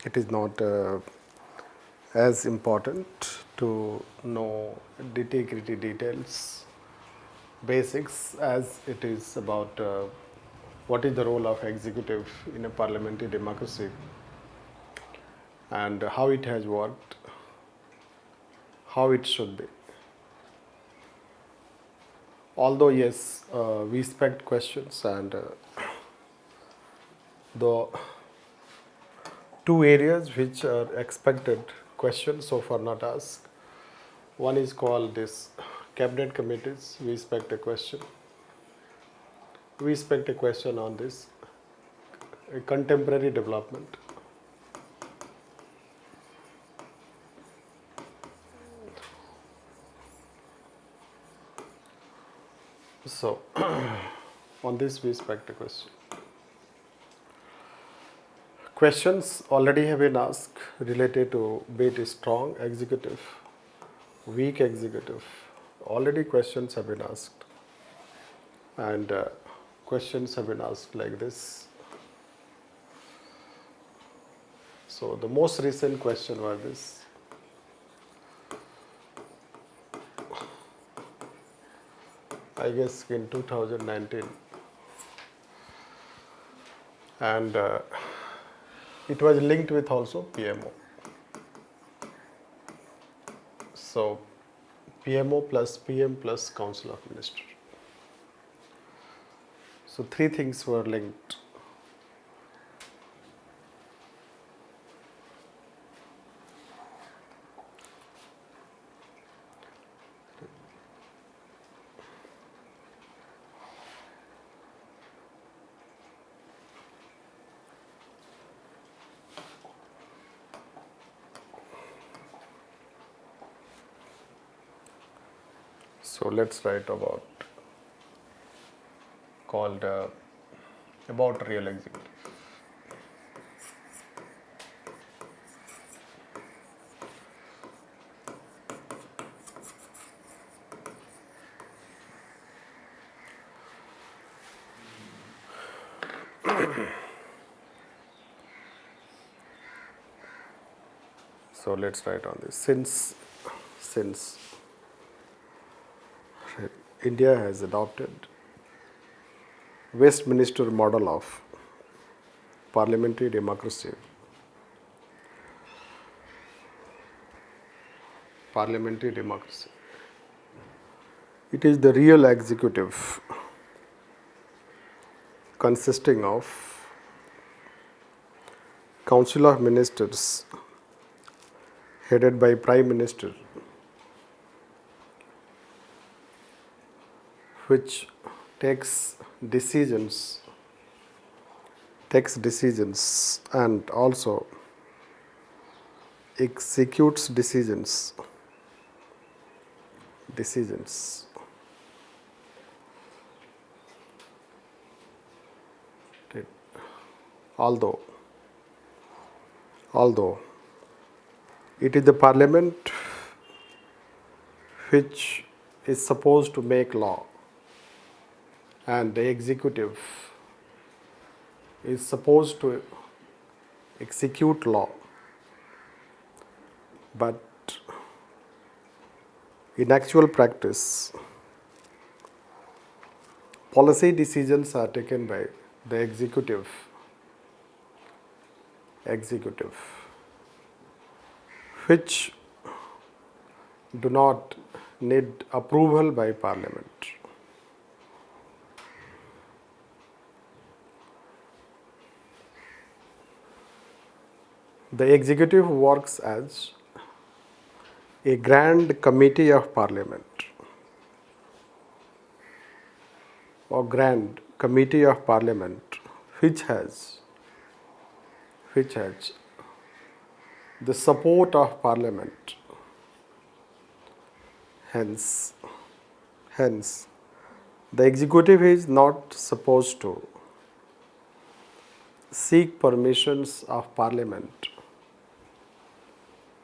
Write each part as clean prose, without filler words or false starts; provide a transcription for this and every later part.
it is not as important to know nitty-gritty details, basics, as it is about what is the role of executive in a parliamentary democracy and how it has worked, how it should be. Although yes, we expect questions, and the two areas which are expected questions so far not asked. One is called this cabinet committees. We expect a question. We expect a question on this a contemporary development. So On this we expect a question. Questions already have been asked related to be it strong executive, weak executive. Already questions have been asked, and questions have been asked like this. So the most recent question was this. I guess in 2019, and it was linked with also PMO. So PMO plus PM plus Council of Ministers. So three things were linked. So let's write about real executive. So let's write on this. Since India has adopted Westminster model of parliamentary democracy, it is the real executive consisting of Council of Ministers headed by Prime Minister, which takes decisions and also executes decisions. Although it is the parliament which is supposed to make law and the executive is supposed to execute law, but in actual practice, policy decisions are taken by the executive, which do not need approval by Parliament. The executive works as a grand committee of Parliament or grand committee of Parliament which has the support of Parliament. Hence, the executive is not supposed to seek permissions of Parliament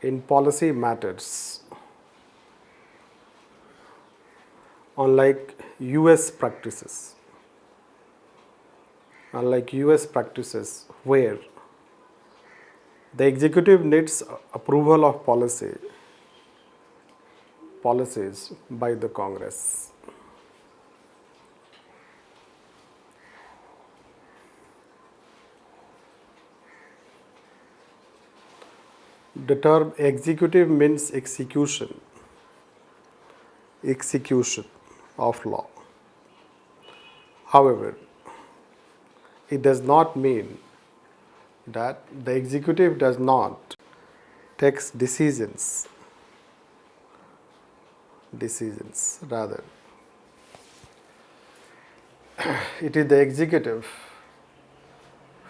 in policy matters, unlike US practices. Where the executive needs approval of policies by the Congress. The term executive means execution of law. However, it does not mean that the executive does not take decisions. Rather, it is the executive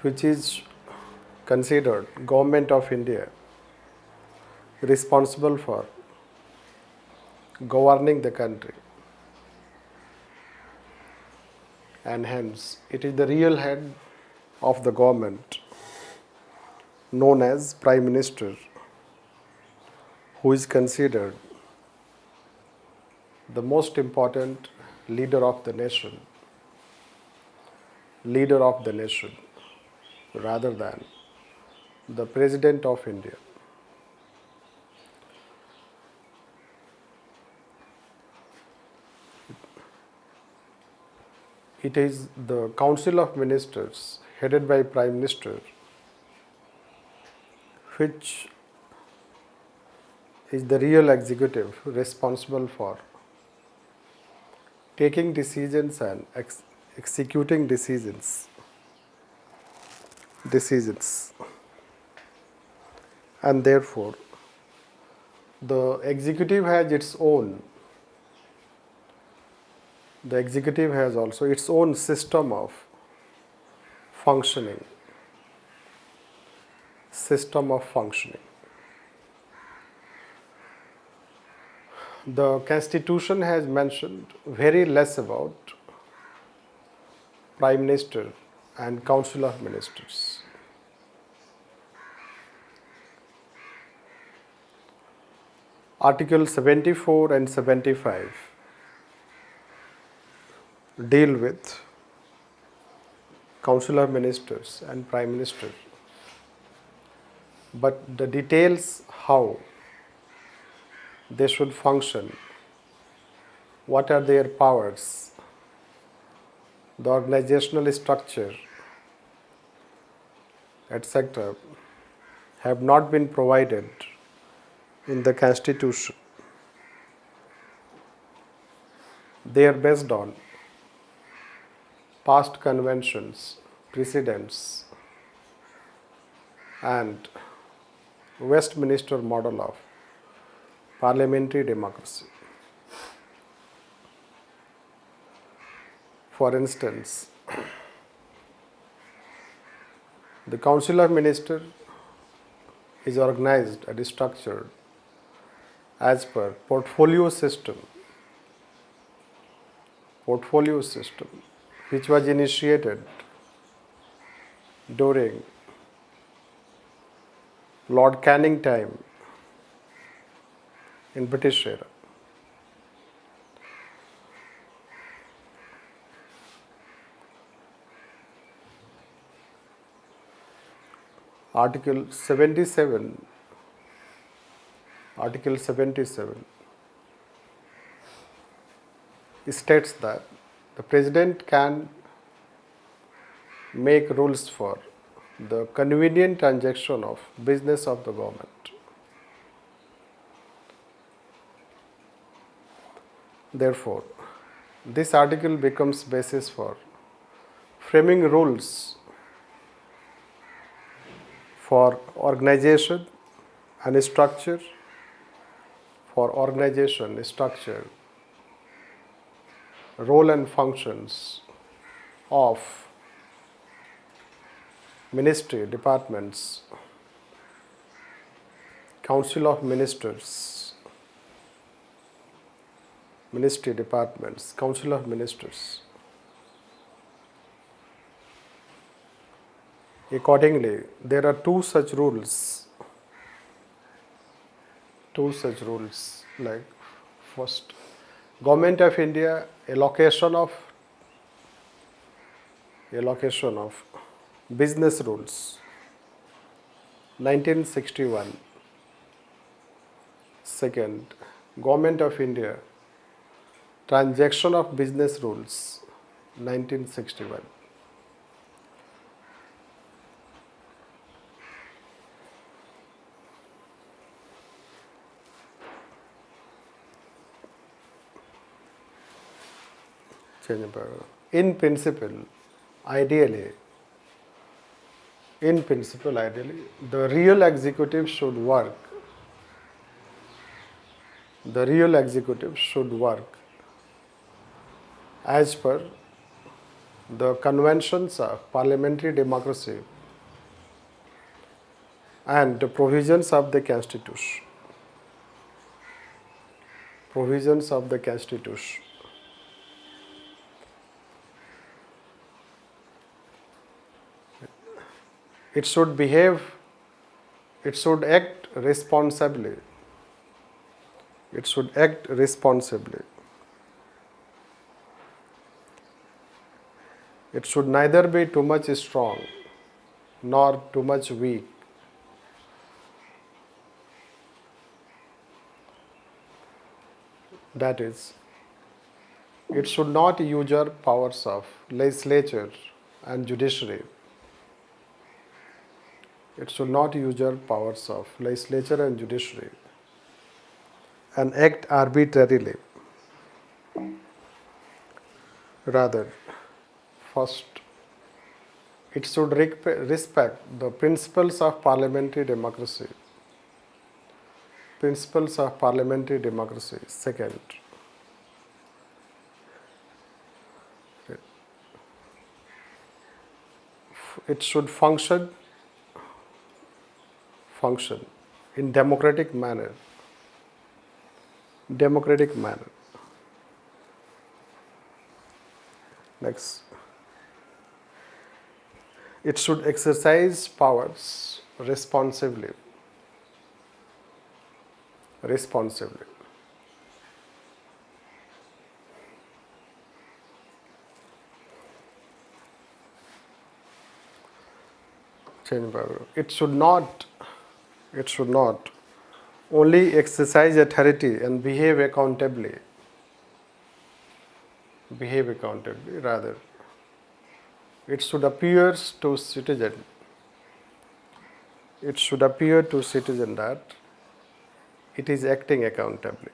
which is considered Government of India responsible for governing the country, and hence it is the real head of the government, known as Prime Minister, who is considered the most important leader of the nation rather than the President of India. It is the Council of Ministers headed by Prime Minister which is the real executive responsible for taking decisions and executing decisions. And therefore, the executive has also its own system of functioning. The Constitution has mentioned very less about Prime Minister and Council of Ministers. Article 74 and 75 deal with Council of Ministers and Prime Minister, but the details how they should function, what are their powers, the organizational structure, etc., have not been provided in the Constitution. They are based on past conventions, precedents, and Westminster model of parliamentary democracy. For instance, the Council of Ministers is organized and structured as per portfolio system, which was initiated during Lord Canning time in British era. Article 77 states that the President can make rules for the convenient transaction of business of the government. Therefore, this article becomes basis for framing rules for organization and structure, role and functions of ministry, departments, Council of Ministers, ministry, departments, Council of Ministers. Accordingly, there are two such rules, like first, Government of India allocation of business rules, 1961. Second, Government of India transaction of business rules, 1961. In principle, ideally, the real executive should work. As per the conventions of parliamentary democracy and the provisions of the Constitution. It should behave, it should act responsibly. It should act responsibly. It should neither be too much strong nor too much weak. That is, it should not usurp powers of legislature and judiciary. It should not usurp powers of legislature and judiciary and act arbitrarily. Rather, first, it should respect the principles of parliamentary democracy. Principles of parliamentary democracy. Second, it should function in democratic manner. Democratic manner. Next, it should exercise powers responsibly. Responsibly. It should not only exercise authority and behave accountably. Behave accountably, rather, it should appear to citizen. It should appear to citizen that it is acting accountably.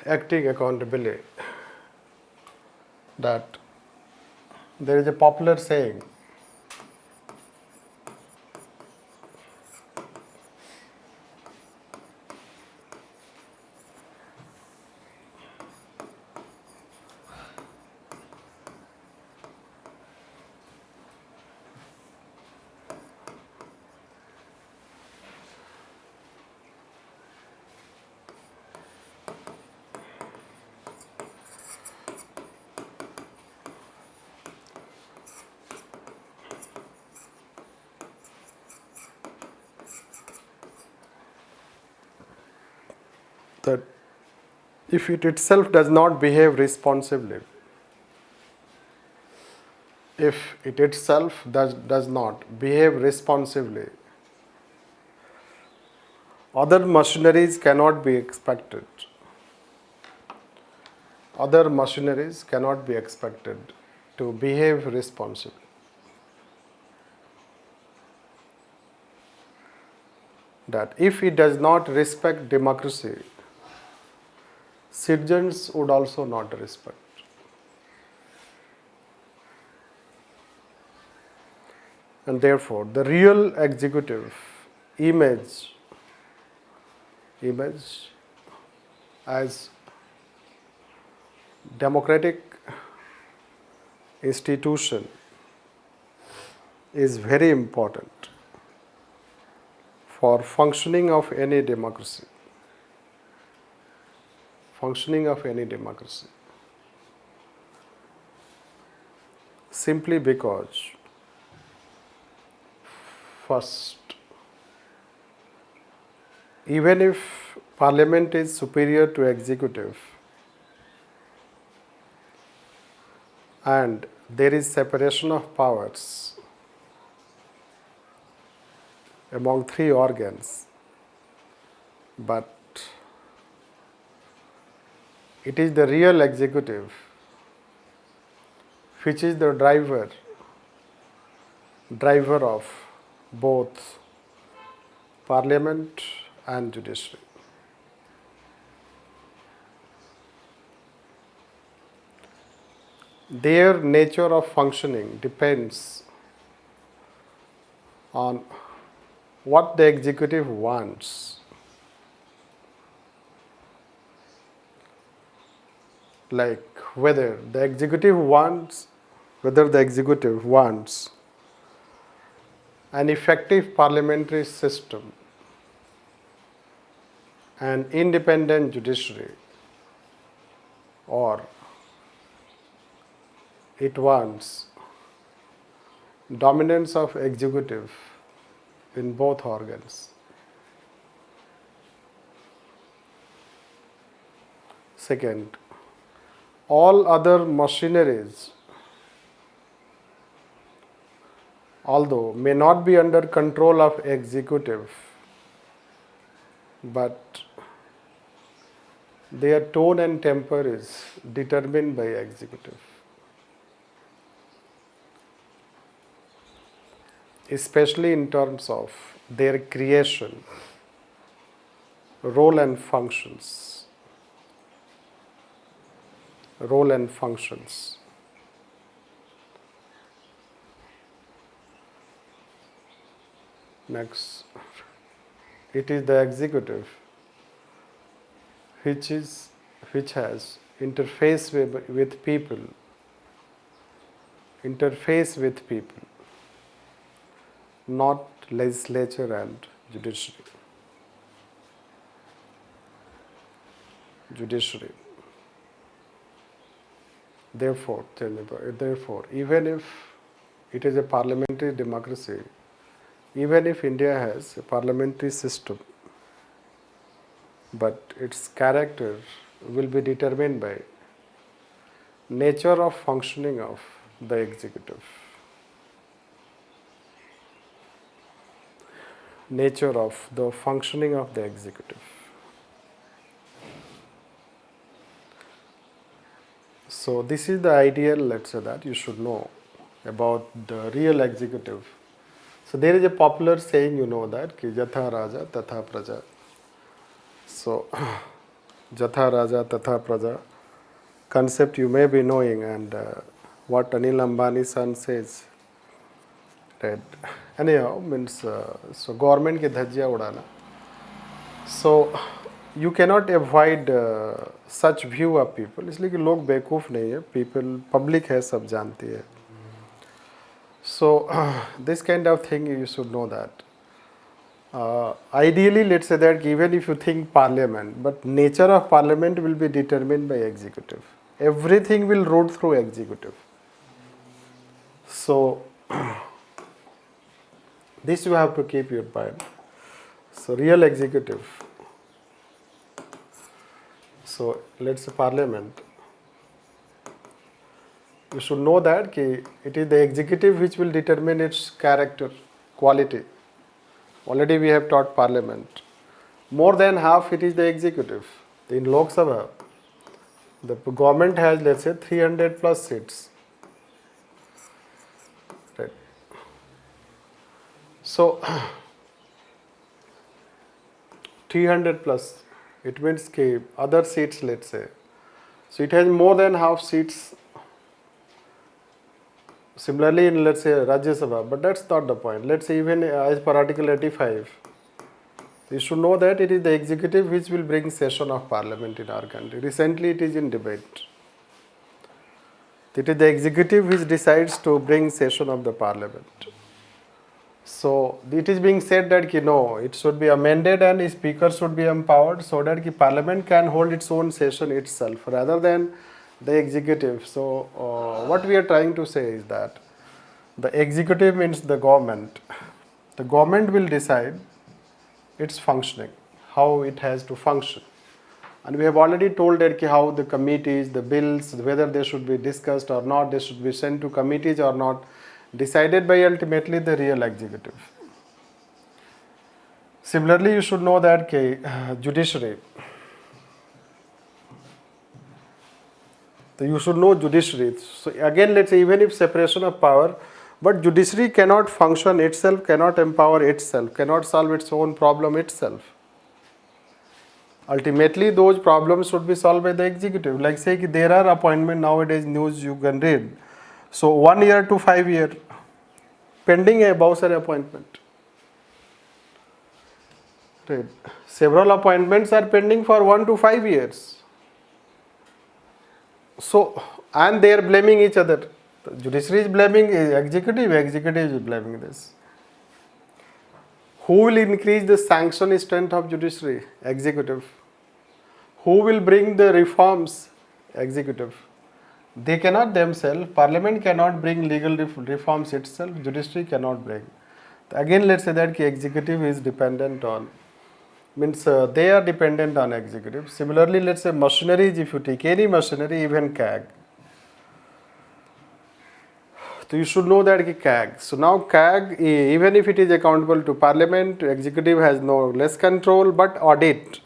Acting accountably. That there is a popular saying, that if it itself does not behave responsibly, if it itself does not behave responsibly, other machineries cannot be expected. Other machineries cannot be expected to behave responsibly. That if it does not respect democracy, citizens would also not respect. And therefore, the real executive image as democratic institution is very important for functioning of any democracy. Functioning of any democracy. Simply because, first, even if Parliament is superior to executive and there is separation of powers among three organs, but it is the real executive which is the driver of both Parliament and Judiciary. Their nature of functioning depends on what the executive wants. Like whether the executive wants an effective parliamentary system, an independent judiciary, or it wants dominance of executive in both organs. Second, all other machineries, although may not be under control of executive, but their tone and temper is determined by executive, especially in terms of their creation, role and functions. Role and functions. Next, it is the executive which has interface with people, not legislature and judiciary. Therefore, even if it is a parliamentary democracy, even if India has a parliamentary system, but its character will be determined by nature of functioning of the executive. Nature of the functioning of the executive. So this is the ideal, let's say, that you should know about the real executive. So there is a popular saying, you know that, ki Yatha Raja Tatha Praja. So Yatha Raja Tatha Praja concept you may be knowing, and what Anil Ambani's son says, right? Anyhow, means so government ki dhajja udana. So you cannot avoid such view of people. इसलिए कि लोग बेवकूफ़ नहीं है, people public है, सब जानती है. So this kind of thing you should know that. Ideally, let's say that even if you think parliament, but nature of parliament will be determined by executive. Everything will route through executive. So this you have to keep your mind. So real executive. So let's say parliament. You should know that it is the executive which will determine its character, quality. Already we have taught parliament. More than half it is the executive. In Lok Sabha, the government has, let's say, 300 plus seats. Right. So 300 plus, it means other seats, let's say. So it has more than half seats. Similarly in, let's say, Rajya Sabha, but that's not the point. Let's say even as per Article 85, you should know that it is the executive which will bring session of parliament in our country. Recently it is in debate. It is the executive which decides to bring session of the parliament. So it is being said that no, it should be amended and the speaker should be empowered so that parliament can hold its own session itself rather than the executive. So what we are trying to say is that the executive means the government. The government will decide its functioning, how it has to function. And we have already told that how the committees, the bills, whether they should be discussed or not, they should be sent to committees or not, decided by ultimately the real executive. Similarly, you should know that judiciary. So you should know judiciary. So again, let's say even if separation of power, but judiciary cannot function itself, cannot empower itself, cannot solve its own problem itself. Ultimately, those problems should be solved by the executive. Like say there are appointments nowadays, news you can read. So 1 year to 5 year, pending a Bowser appointment. Right. Several appointments are pending for 1 to 5 years. So, and they are blaming each other. The judiciary is blaming executive is blaming this. Who will increase the sanction strength of judiciary? Executive. Who will bring the reforms? Executive. They cannot themselves, Parliament cannot bring legal reforms itself, Judiciary cannot bring. Again, let's say that executive is dependent on, means they are dependent on executive. Similarly, let's say machineries, if you take any machinery, even CAG. So you should know that CAG. So now CAG, even if it is accountable to Parliament, executive has no less control, but audit.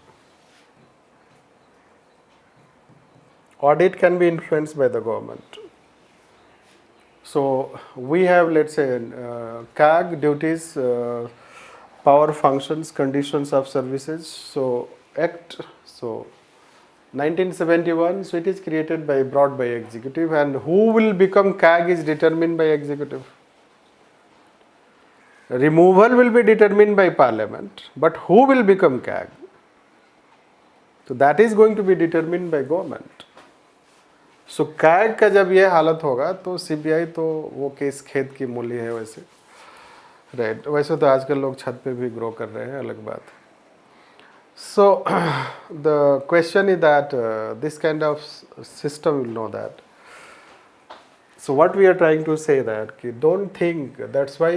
Audit can be influenced by the government. So we have, let's say, CAG duties, power functions, conditions of services. So Act, so 1971, so it is brought by executive, and who will become CAG is determined by executive. Removal will be determined by Parliament, but who will become CAG? So that is going to be determined by government. So CAG का जब ये हालत होगा तो CBI तो वो case खेत की मूली है वैसे, राइट. वैसे तो आजकल लोग छत पे भी ग्रो कर रहे हैं, अलग बात. So the question is that this kind of system will know that. So what we are trying to say that don't think, that's why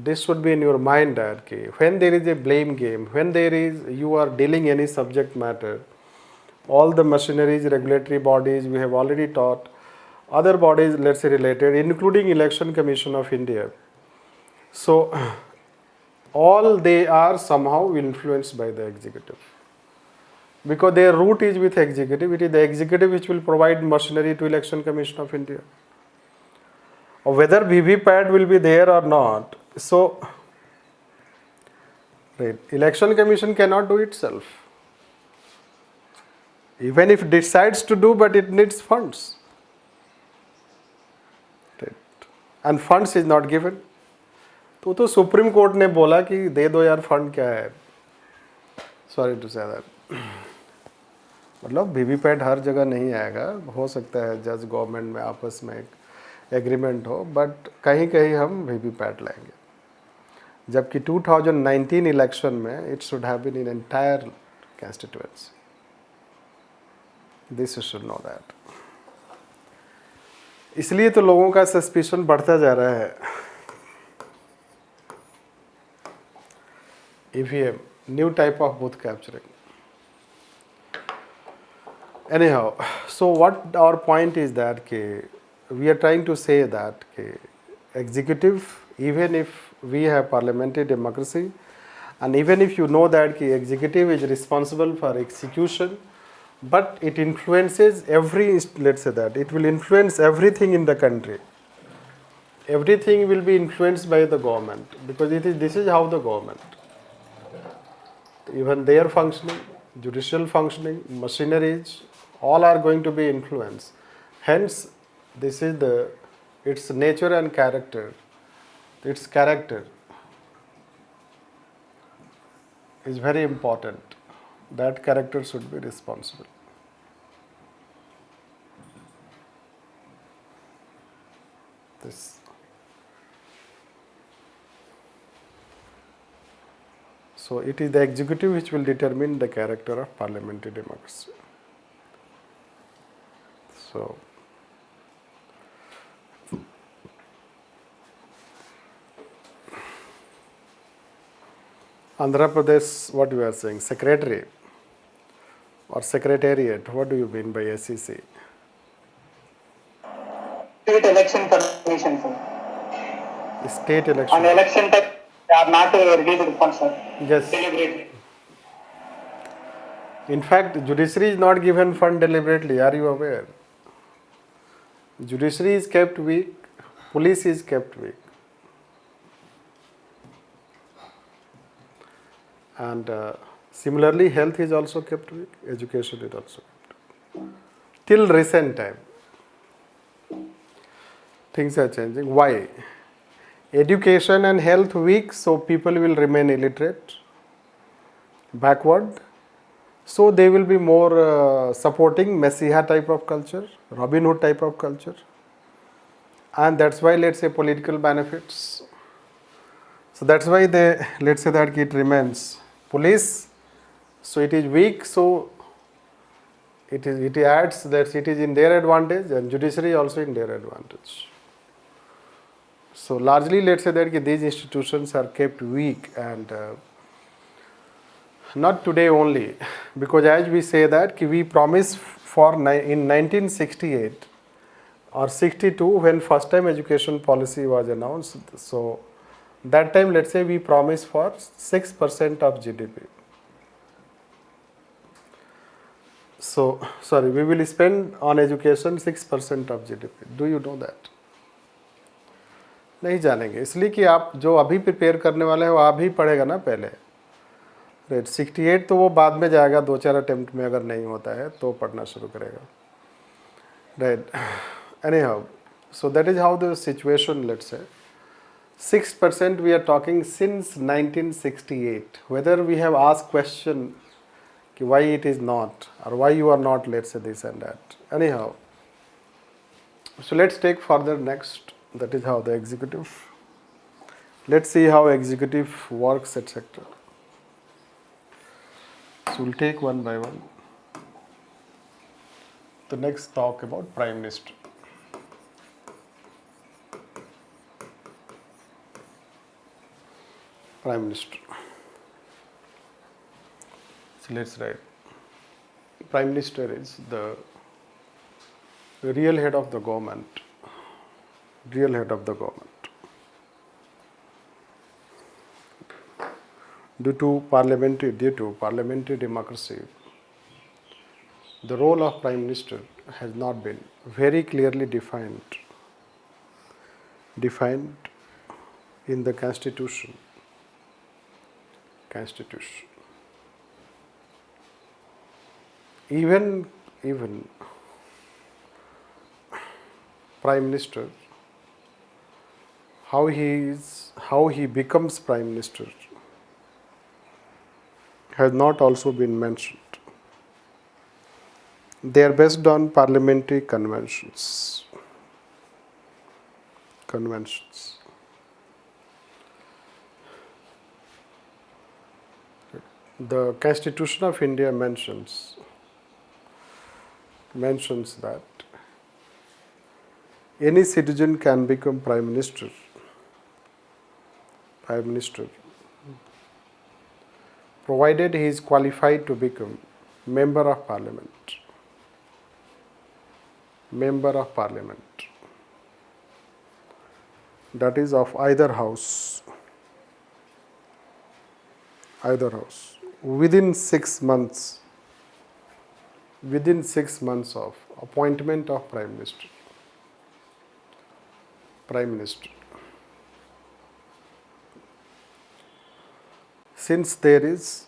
this should be in your mind that when there is a blame game, when there is, you are dealing any subject matter, all the machineries, regulatory bodies, we have already taught, other bodies, let's say related, including Election Commission of India. So all they are somehow influenced by the executive. Because their root is with executive, it is the executive which will provide machinery to Election Commission of India. Or whether VVPAT will be there or not. So, right, Election Commission cannot do itself. Even if it decides to do, but it needs funds. Right. And funds is not given. तो Supreme Court ने बोला कि दे दो यार, fund क्या है. Sorry to say that. मतलब वीवीपैट हर जगह नहीं आएगा, हो सकता है जज गवर्नमेंट में आपस में एक एग्रीमेंट हो, बट कहीं कहीं हम वीवीपैट लाएंगे. जबकि 2019 इलेक्शन में it should have been in entire constituency. This you should know that. इसलिए तो लोगों का सस्पिशन बढ़ता जा रहा है. EVM, new type of booth capturing. Anyhow, so what our point is that we are trying to say that executive, even if we have parliamentary democracy, and even if you know that executive is responsible for execution, but it influences every, let's say that it will influence everything in the country. Everything will be influenced by the government, because this is how the government, even their functioning, judicial functioning, machineries, all are going to be influenced. Hence, this is its nature and character. Its character is very important. That character should be responsible. This. So it is the executive which will determine the character of parliamentary democracy. So Andhra Pradesh, what you are saying, secretary or secretariat, what do you mean by SEC? State Election Commission, sir. State election. On election time, they are not released funds, sir. Yes. Deliberately. In fact, judiciary is not given fund deliberately. Are you aware? Judiciary is kept weak, police is kept weak. And similarly, health is also kept weak, education is also kept weak. Till recent time, things are changing. Why? Education and health weak, so people will remain illiterate, backward. So they will be more supporting Messiah type of culture, Robin Hood type of culture. And that's why, let's say, political benefits. So that's why they, let's say that it remains police. So it is weak, so it adds that it is in their advantage and judiciary also in their advantage. So largely, let's say that these institutions are kept weak and not today only, because as we say that we promise for in 1968 or 62 when first time education policy was announced. So that time, let's say we promise for 6% of GDP. So sorry, we will spend on education 6% of GDP. Do you know that? नहीं जानेंगे, इसलिए कि आप जो अभी prepare करने वाले हैं वो आप ही पढ़ेगा ना पहले. राइट, 68 तो वो बाद में जाएगा, 2-4 अटेम्प्ट में अगर नहीं होता है तो पढ़ना शुरू करेगा. Right, anyhow, so that is how the situation, let's say. 6% we are talking since 1968. Whether we have asked question why it is not or why you are not, let's say this and that. Anyhow, so let's take further next. That is how the executive. Let's see how executive works, etc. So we'll take one by one. The next talk about Prime Minister. Prime Minister. So let's write. Prime Minister is the real head of the government. Real head of the government. Due to parliamentary democracy, the role of Prime Minister has not been very clearly defined in the Constitution. Even Prime Minister, how he becomes Prime Minister has not also been mentioned. They are based on parliamentary conventions. The Constitution of India mentions that any citizen can become Prime Minister, provided he is qualified to become Member of Parliament. That is of either house. Within 6 months of appointment of Prime Minister. Since there is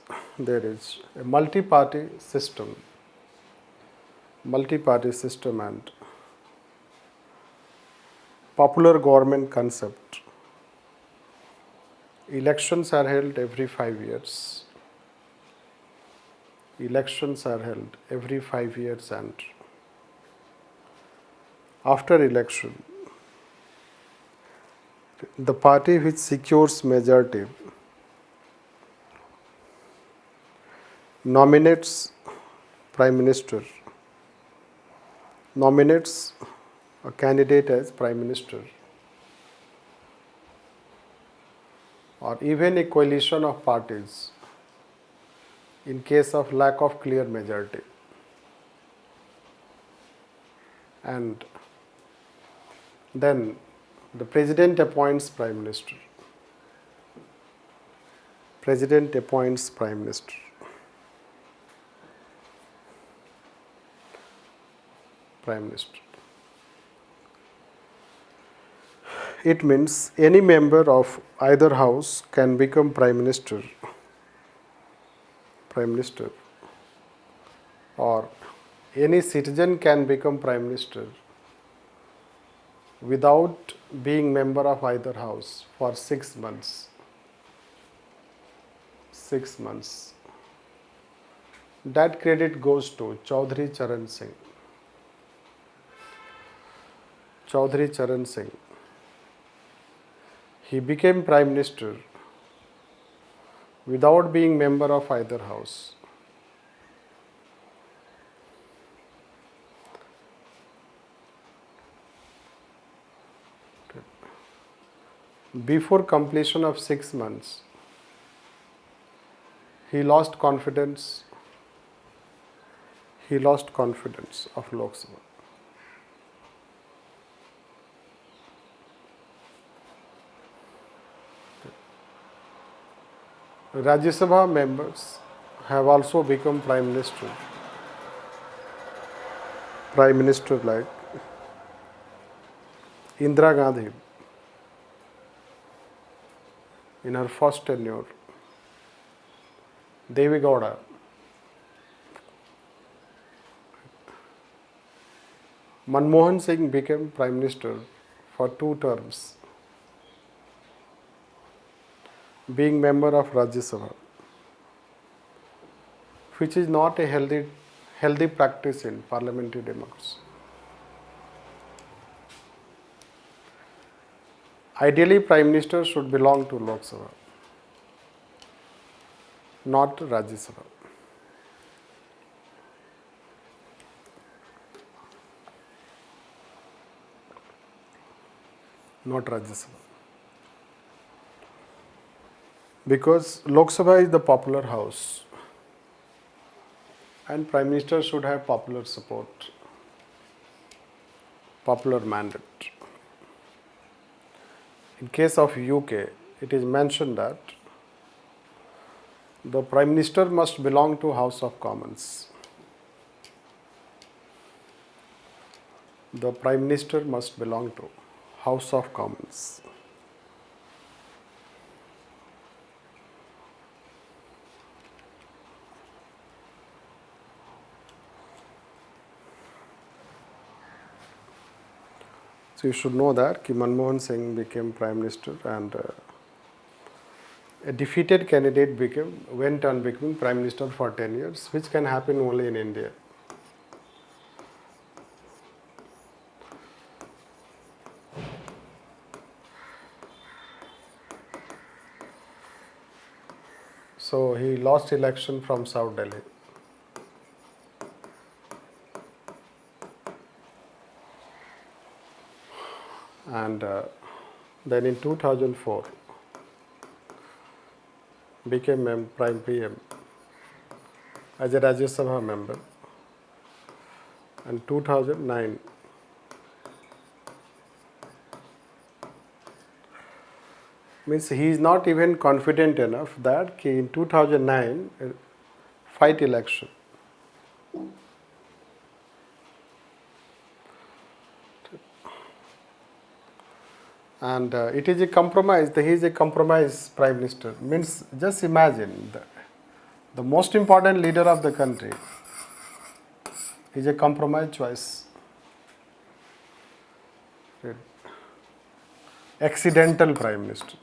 a multi-party system and popular government concept, elections are held every 5 years. And after election, the party which secures majority nominates Prime Minister, nominates a candidate as Prime Minister, or even a coalition of parties in case of lack of clear majority. And then the President appoints Prime Minister. It means any member of either house can become Prime Minister, or any citizen can become Prime Minister without being member of either house for 6 months. That credit goes to Chaudhary Charan Singh. He became Prime Minister without being member of either house. before completion of 6 months, he lost confidence. He lost confidence of Lok Sabha. Rajya Sabha members have also become Prime Minister. Prime Minister like Indira Gandhi in her first tenure, Devi Gowda, Manmohan Singh became Prime Minister for 2 terms, being member of Rajya Sabha, which is not a healthy practice in parliamentary democracy. Ideally, Prime Minister should belong to Lok Sabha, not Rajya Sabha. Not Rajya Sabha. Because Lok Sabha is the popular house and Prime Minister should have popular support, popular mandate. In case of UK, it is mentioned that the Prime Minister must belong to House of Commons. The Prime Minister must belong to House of Commons. So you should know that Manmohan Singh became Prime Minister and a defeated candidate went on becoming Prime Minister for 10 years, which can happen only in India. So he lost election from South Delhi. And then in 2004 became Prime PM as a Rajya Sabha member. And 2009 means he is not even confident enough that in 2009 fight election. And it is a compromise. He is a compromise Prime Minister. Means just imagine the most important leader of the country is a compromise choice. Accidental Prime Minister.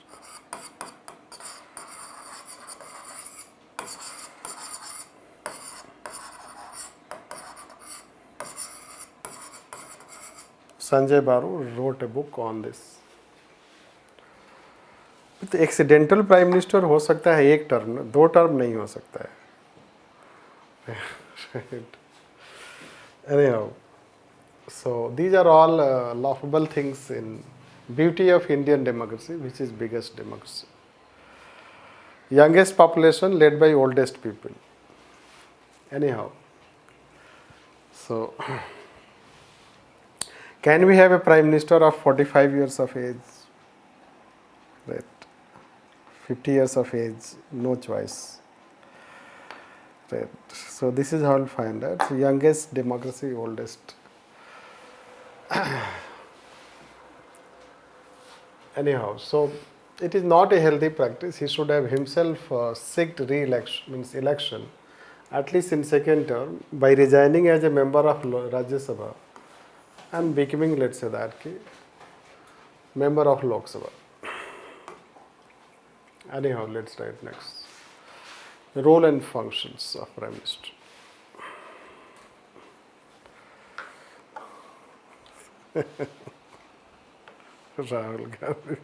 Sanjay Baru wrote a book on this. तो accidental prime minister हो सकता है 1 term, 2 term नहीं हो सकता है. Anyhow, so these are all laughable things in beauty of Indian democracy, which is biggest democracy. Youngest population led by oldest people. Anyhow, so can we have a prime minister of 45 years of age? Right. 50 years of age, no choice. Right. So this is how we'll find out. So youngest democracy, oldest. Anyhow, so it is not a healthy practice. He should have himself seeked re-election, means election, at least in 2nd term, by resigning as a member of Rajya Sabha and becoming, let's say that, member of Lok Sabha. Anyhow, let's write next. The role and functions of Prime Minister. Rahul Gandhi.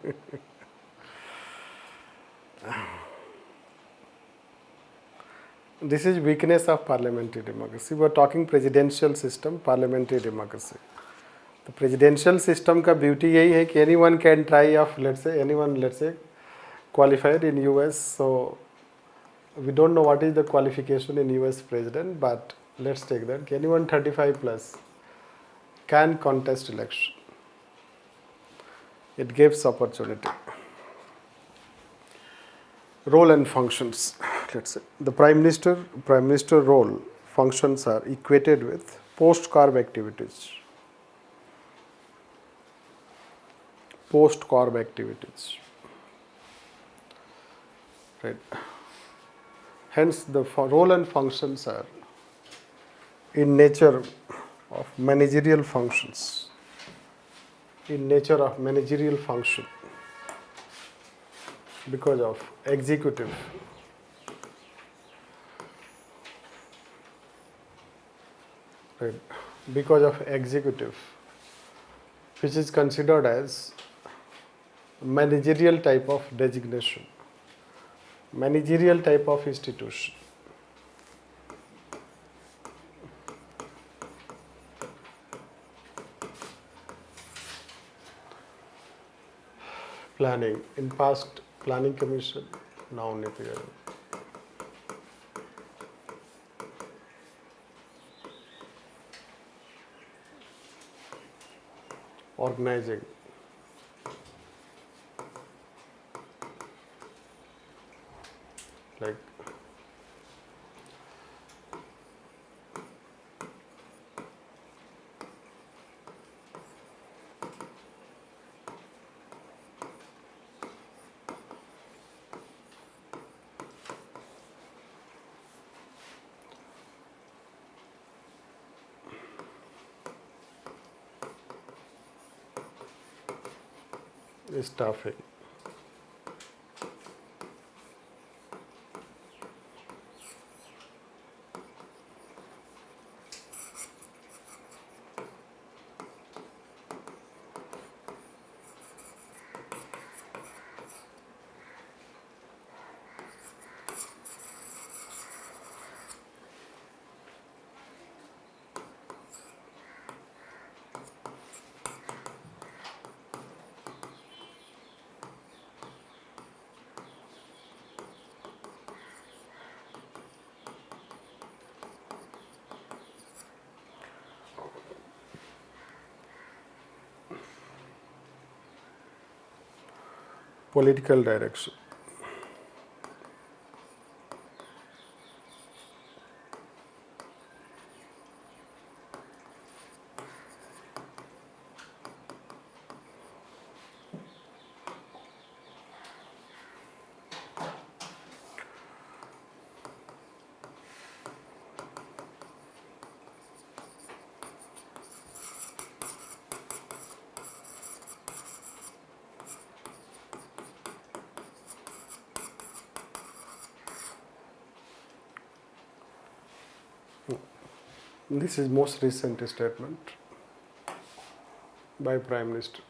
This is weakness of parliamentary democracy. We are talking presidential system, parliamentary democracy. तो presidential system का beauty यही है कि anyone can try of let's say qualified in US. So we don't know what is the qualification in US president, but let's take that. Anyone 35 plus can contest election. It gives opportunity. Role and functions. Let's say the prime minister role functions are equated with post-CORB activities. Post-CORB activities. Right. Hence, the role and functions are in nature of managerial functions. In nature of managerial function, because of executive. Right. Because of executive, which is considered as managerial type of designation. Managerial type of institution. Planning. In past, planning commission, now NIPI. Organizing. Like staffing. Political direction. This is most recent statement by Prime Minister.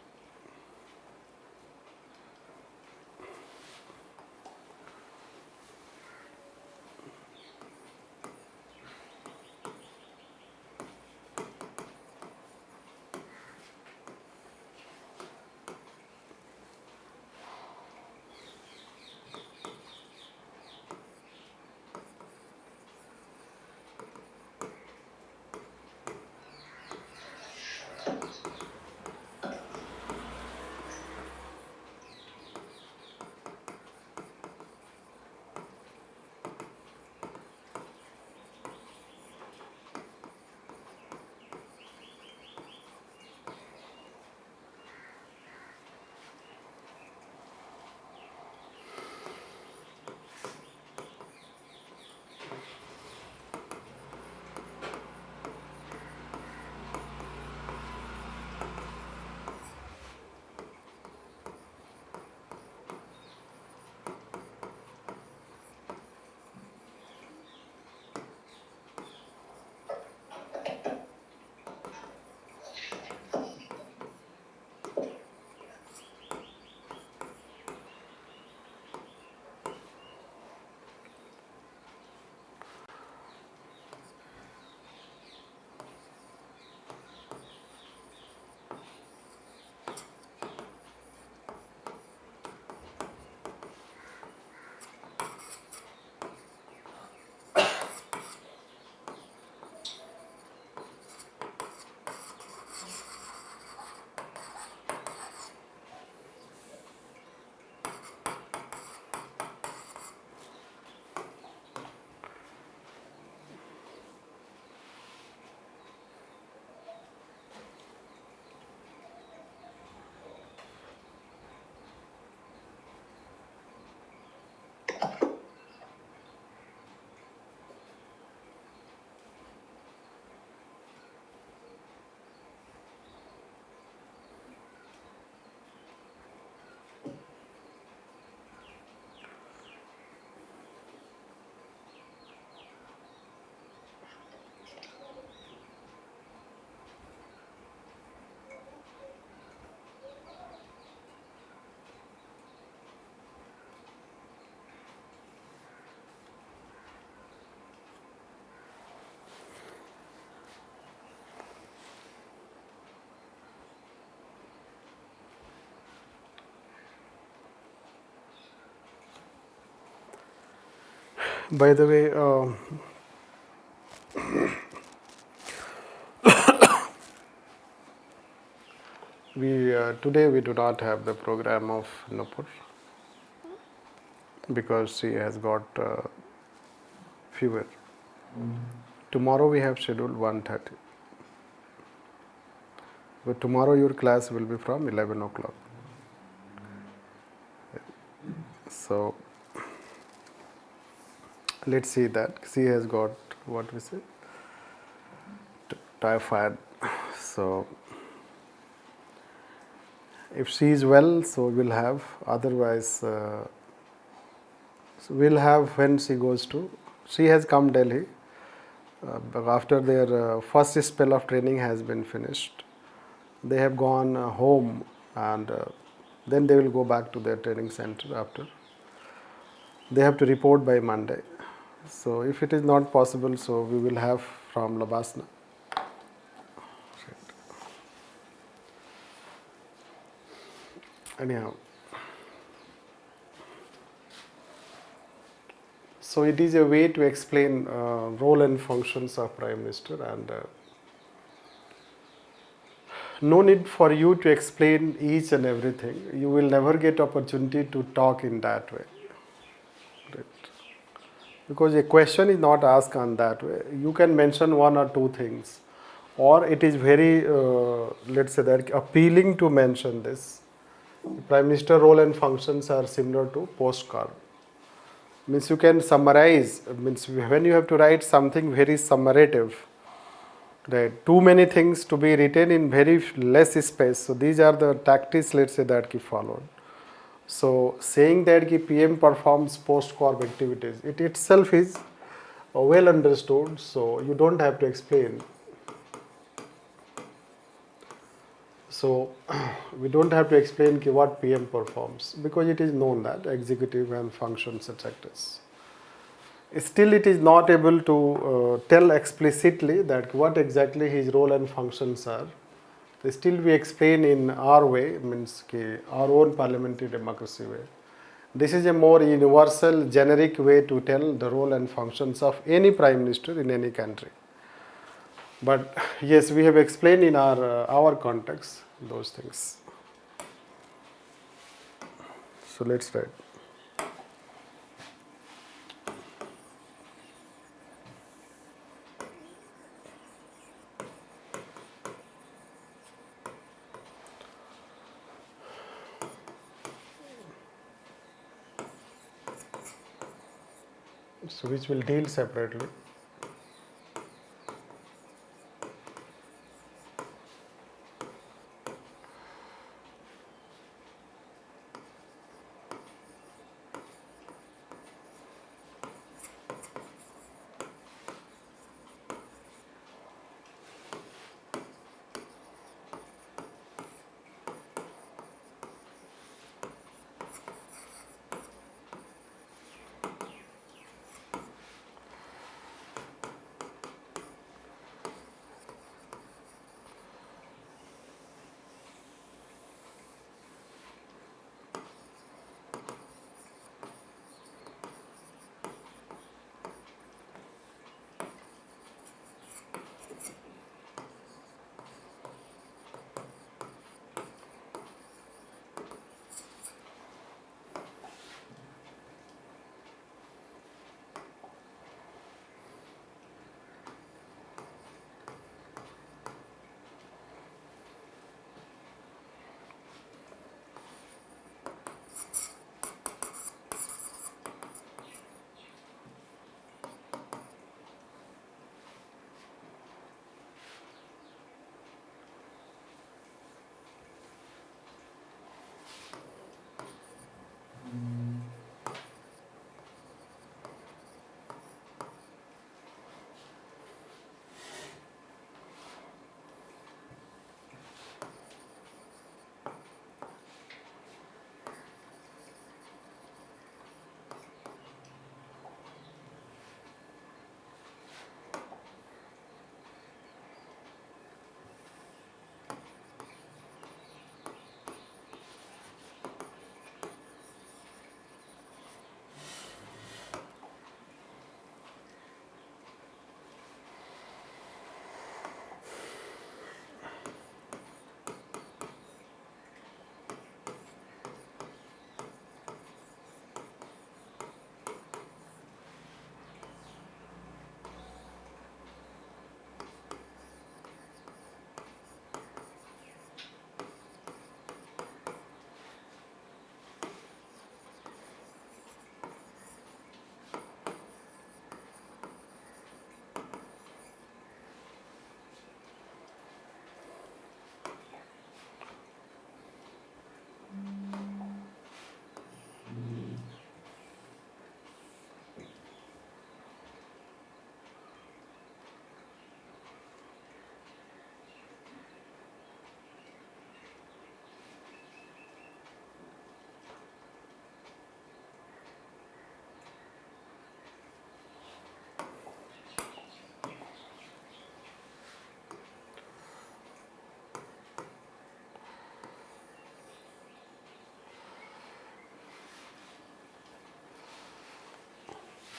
By the way, we today we do not have the program of Nupur because she has got fever. Tomorrow we have scheduled 1:30. But tomorrow your class will be from 11 o'clock. So let's see that. She has got what we say typhoid. So if she is well, so we'll have. Otherwise, so we'll have when she goes to. She has come Delhi. But after their first spell of training has been finished, they have gone home and then they will go back to their training center after. They have to report by Monday. So if it is not possible, so we will have from Labasna. Anyhow. So it is a way to explain role and functions of Prime Minister, and no need for you to explain each and everything. You will never get opportunity to talk in that way. Right? Because a question is not asked on that way. You can mention one or two things, or it is very, let's say that appealing to mention this. Prime Minister role and functions are similar to postcard. Means you can summarize, means when you have to write something very summative, right, too many things to be written in very less space. So these are the tactics, let's say, that ki followed. So saying that ki PM performs post-corp activities, it itself is well understood, so you don't have to explain. So we don't have to explain ki what PM performs, because it is known that executive and functions sectors. Still it is not able to tell explicitly that what exactly his role and functions are. Still we explain in our way, means ki our own parliamentary democracy way. This is a more universal, generic way to tell the role and functions of any Prime Minister in any country. But yes, we have explained in our context those things. So let's try. So which will deal separately.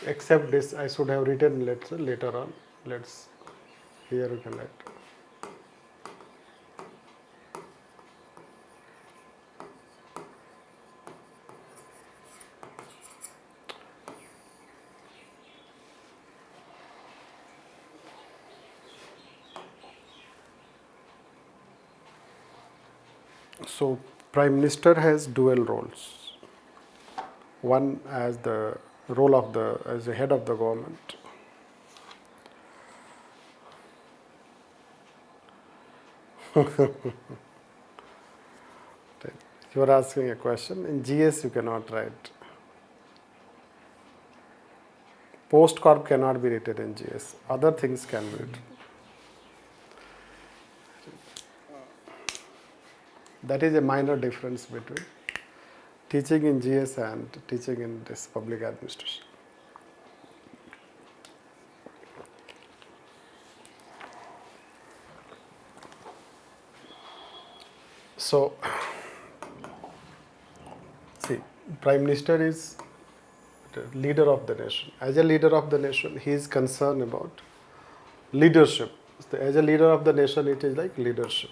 except this I should have written later on. Let's here you can write. So Prime Minister has dual roles. One as the role of as the head of the government. You are asking a question. In GS you cannot write. Post corp cannot be written in GS. Other things can be written. That is a minor difference between teaching in GS and teaching in this public administration. So, see, Prime Minister is the leader of the nation. As a leader of the nation, he is concerned about leadership. As a leader of the nation, it is like leadership.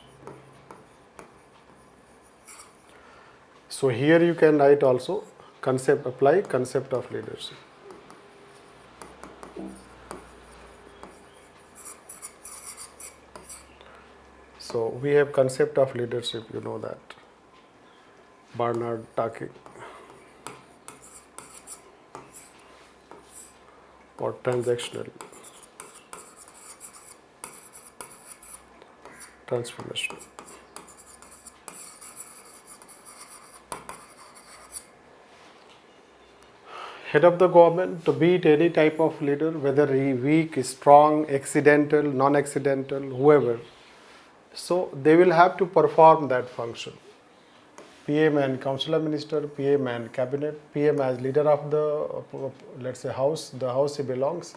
So here you can write also apply concept of leadership. So we have concept of leadership, you know that. Bernard Taki or transactional, transformational. Head of the government, to be it any type of leader, whether he weak, strong, accidental, non-accidental, whoever, so they will have to perform that function. PM and Council of Minister, PM and Cabinet, PM as leader of the, let's say, House, the House he belongs,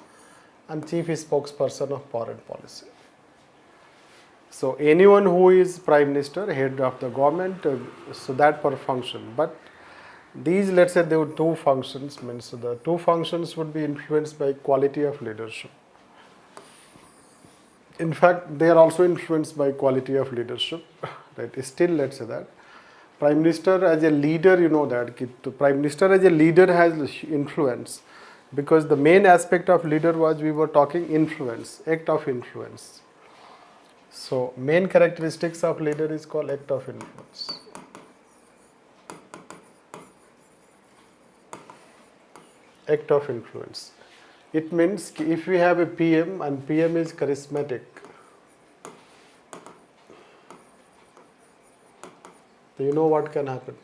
and Chief spokesperson of foreign policy. So anyone who is Prime Minister, head of the government, so that per function. But these, let's say, there were two functions, means the two functions would be influenced by quality of leadership. In fact, they are also influenced by quality of leadership. Right? Still, let's say that Prime Minister as a leader, you know that the Prime Minister as a leader has influence, because the main aspect of leader was, we were talking influence, act of influence. So main characteristics of leader is called act of influence. Act of influence. It means if we have a PM and PM is charismatic, do you know what can happen?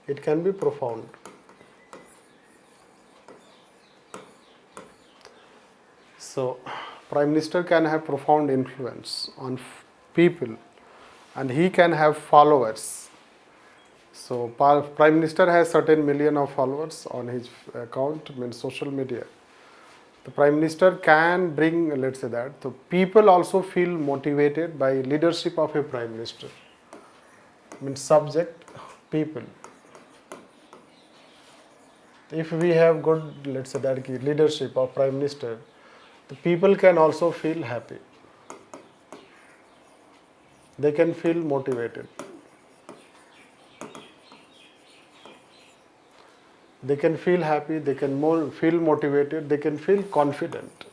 It can be profound. So Prime Minister can have profound influence on people, and he can have followers. So Prime Minister has certain million of followers on his account, means social media. The Prime Minister can bring, let's say that, so people also feel motivated by leadership of a Prime Minister. Means subject, people. If we have good, let's say that, leadership of Prime Minister, the people can also feel happy. They can feel motivated. They can feel happy, they can feel motivated, they can feel confident.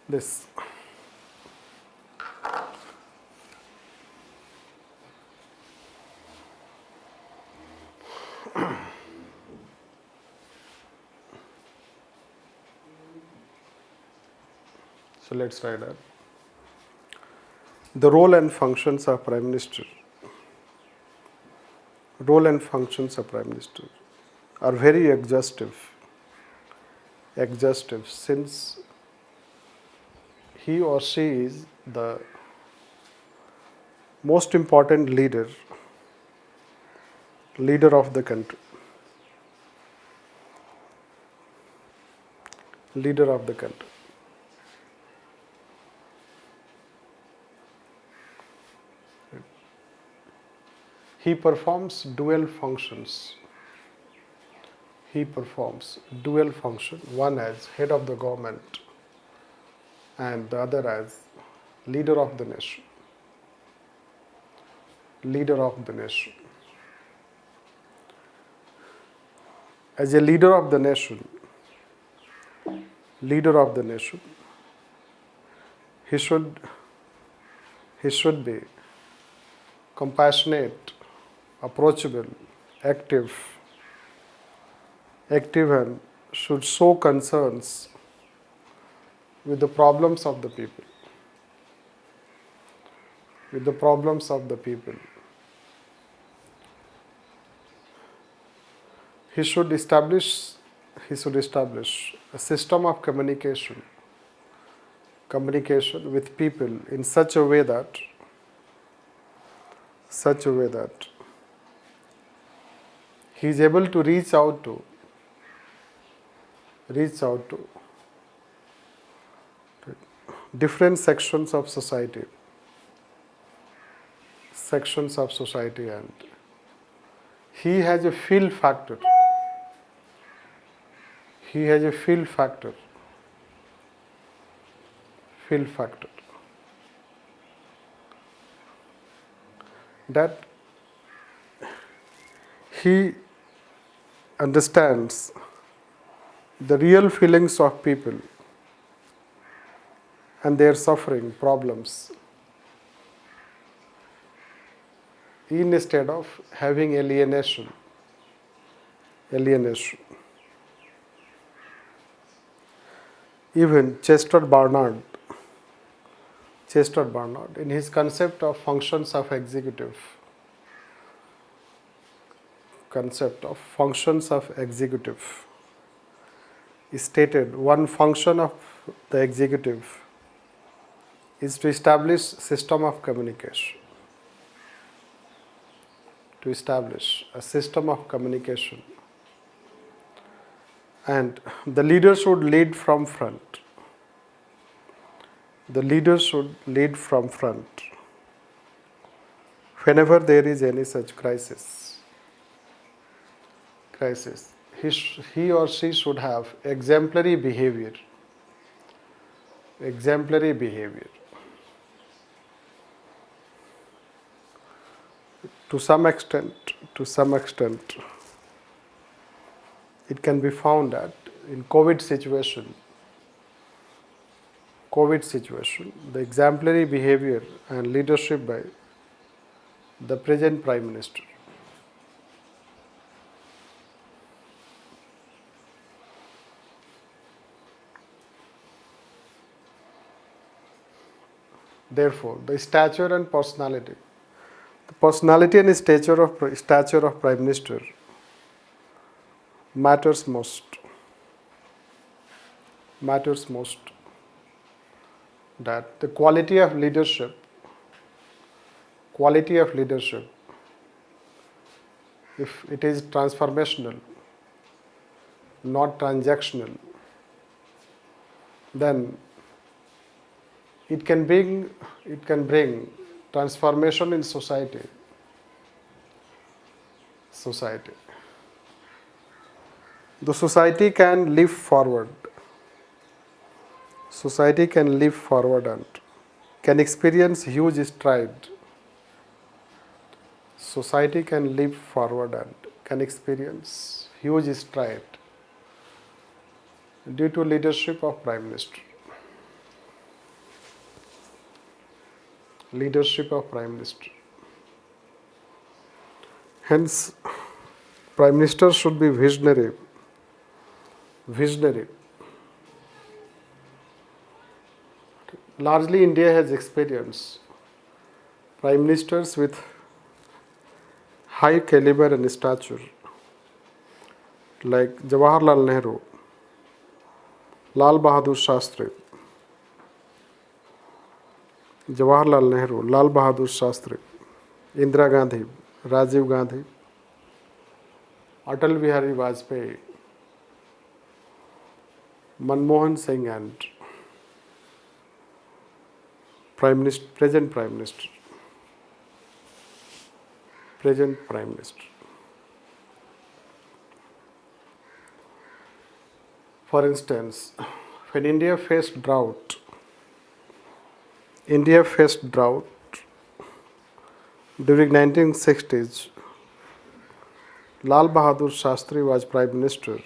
This. So let's try that. The role and functions of Prime Minister. Role and functions of Prime Minister are very exhaustive. Since he or she is the most important leader of the country. Leader of the country. He performs dual functions. He performs dual function, one as head of the government and the other as leader of the nation. Leader of the nation. As a leader of the nation, he should be compassionate, approachable, active and should show concerns with the problems of the people. He should establish a system of communication with people in such a way that he is able to reach out to different sections of society, and he has a feel factor. That he understands the real feelings of people and their suffering, problems, instead of having alienation. Even Chester Barnard, in his concept of functions of executive, stated one function of the executive is to establish system of communication. And the leader should lead from front. Whenever there is any such crisis, he or she should have exemplary behavior. To some extent, it can be found that in COVID situation, the exemplary behavior and leadership by the present Prime Minister. Therefore, the stature and personality and stature of Prime Minister matters most. That the quality of leadership, if it is transformational, not transactional, then it can bring transformation in society. The society can live forward. And can experience huge stride. Due to leadership of Prime Minister. Hence, Prime Minister should be visionary. Largely, India has experienced Prime Ministers with high caliber and stature, like Jawaharlal Nehru, Lal Bahadur Shastri, Indira Gandhi, Rajiv Gandhi, Atal Bihari Vajpayee, Manmohan Singh, and present Prime Minister. present Prime Minister. For instance, when India faced drought during 1960s, Lal Bahadur Shastri was Prime Minister,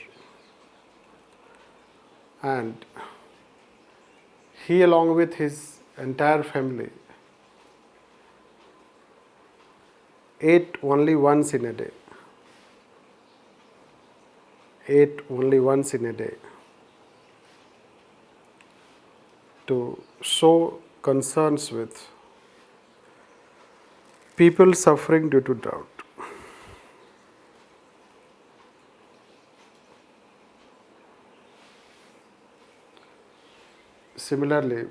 and he along with his entire family ate only once in a day. To show concerns with people suffering due to drought. Similarly,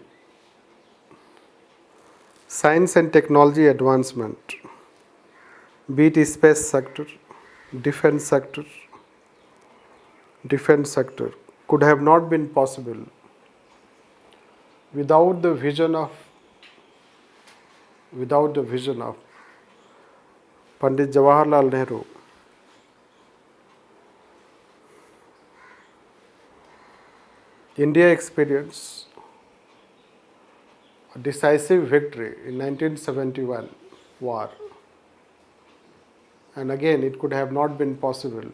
science and technology advancement, be it space sector, defense sector, could have not been possible without the vision of Pandit Jawaharlal Nehru. India experienced a decisive victory in 1971 war, and again it could have not been possible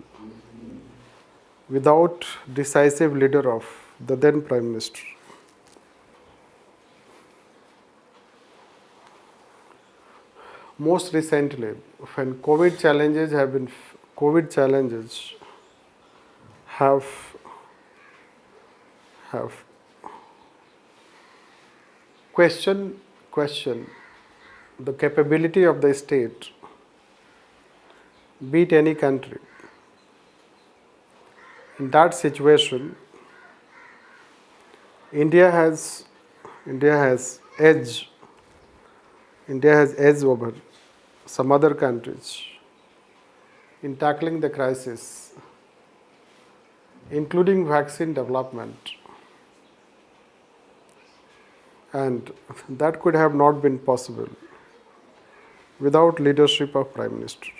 without decisive leader of the then Prime Minister. Most recently, when COVID challenges have questioned the capability of the state, be it any country. In that situation, India has edge over some other countries in tackling the crisis, including vaccine development. And that could have not been possible without leadership of Prime Minister.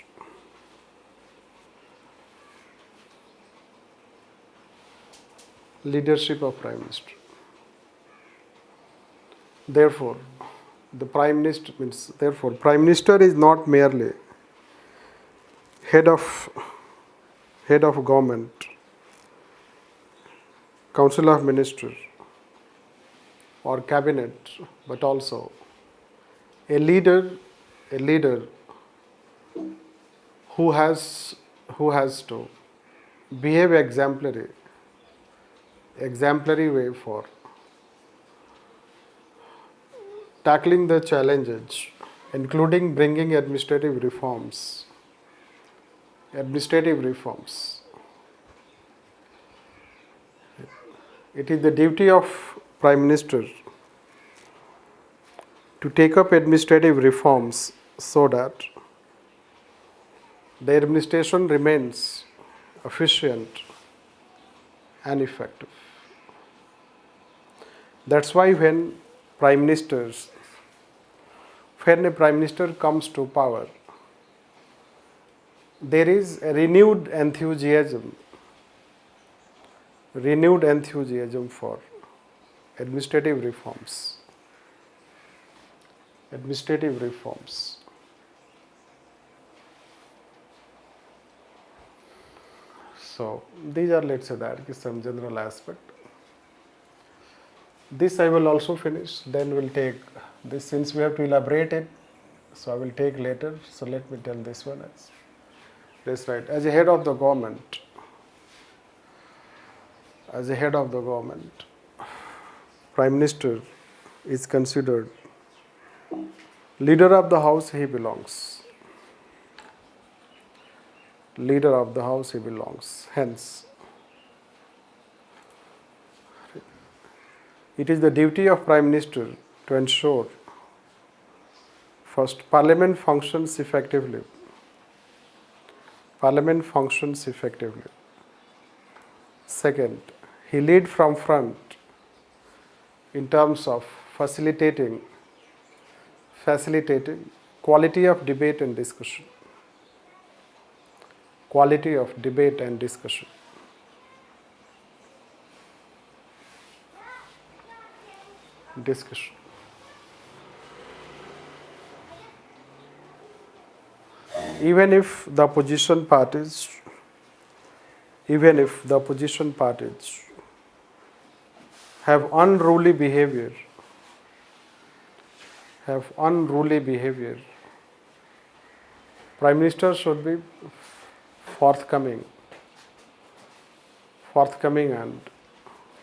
Therefore, Prime Minister is not merely head of government, Council of Ministers, or cabinet, but also a leader who has to behave exemplary way for tackling the challenges, including bringing administrative reforms. It is the duty of Prime Minister to take up administrative reforms so that the administration remains efficient and effective. That's why when a Prime Minister comes to power, there is a renewed enthusiasm for administrative reforms. So these are, let's say, that some general aspect. This I will also finish, then we'll take this, since we have to elaborate it, so I will take later. So let me tell this one as this, right. As a head of the government, Prime Minister is considered leader of the house he belongs. Hence, it is the duty of Prime Minister to ensure, first, Parliament functions effectively. Second, he lead from front in terms of facilitating quality of debate and discussion. quality of debate and discussion. Discussion. Even if the opposition parties have unruly behavior, Prime Minister should be forthcoming and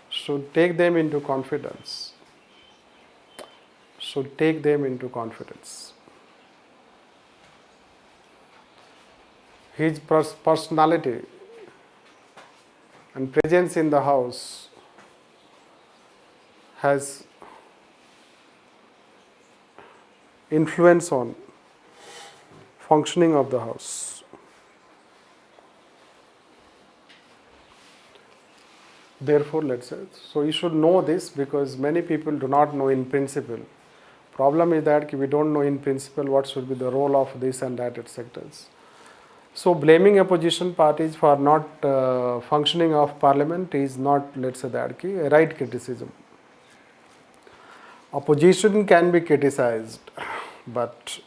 should take them into confidence. His personality and presence in the house has influence on functioning of the house. Therefore, let's say, so you should know this, because many people do not know in principle. Problem is that we don't know in principle what should be the role of this and that, etc. So blaming opposition parties for not functioning of parliament is not, let's say, that a right criticism. Opposition can be criticized, but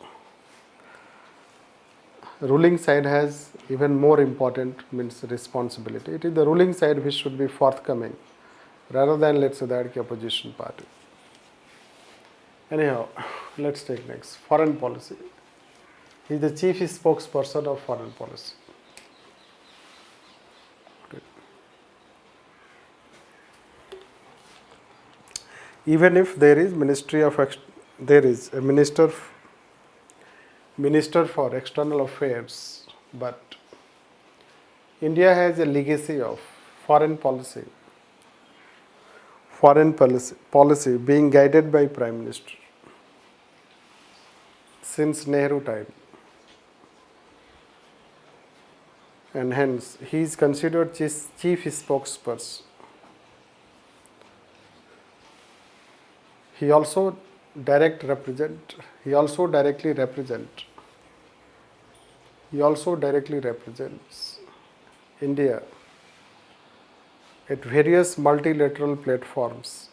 ruling side has even more important responsibility. It is the ruling side which should be forthcoming, rather than, let's say, that opposition party. Anyhow, let's take next, foreign policy. He is the chief spokesperson of foreign policy. Even if there is a minister for external affairs, but India has a legacy of foreign policy being guided by Prime Minister since Nehru time. And hence he is considered chief spokesperson. He also directly represents India at various multilateral platforms.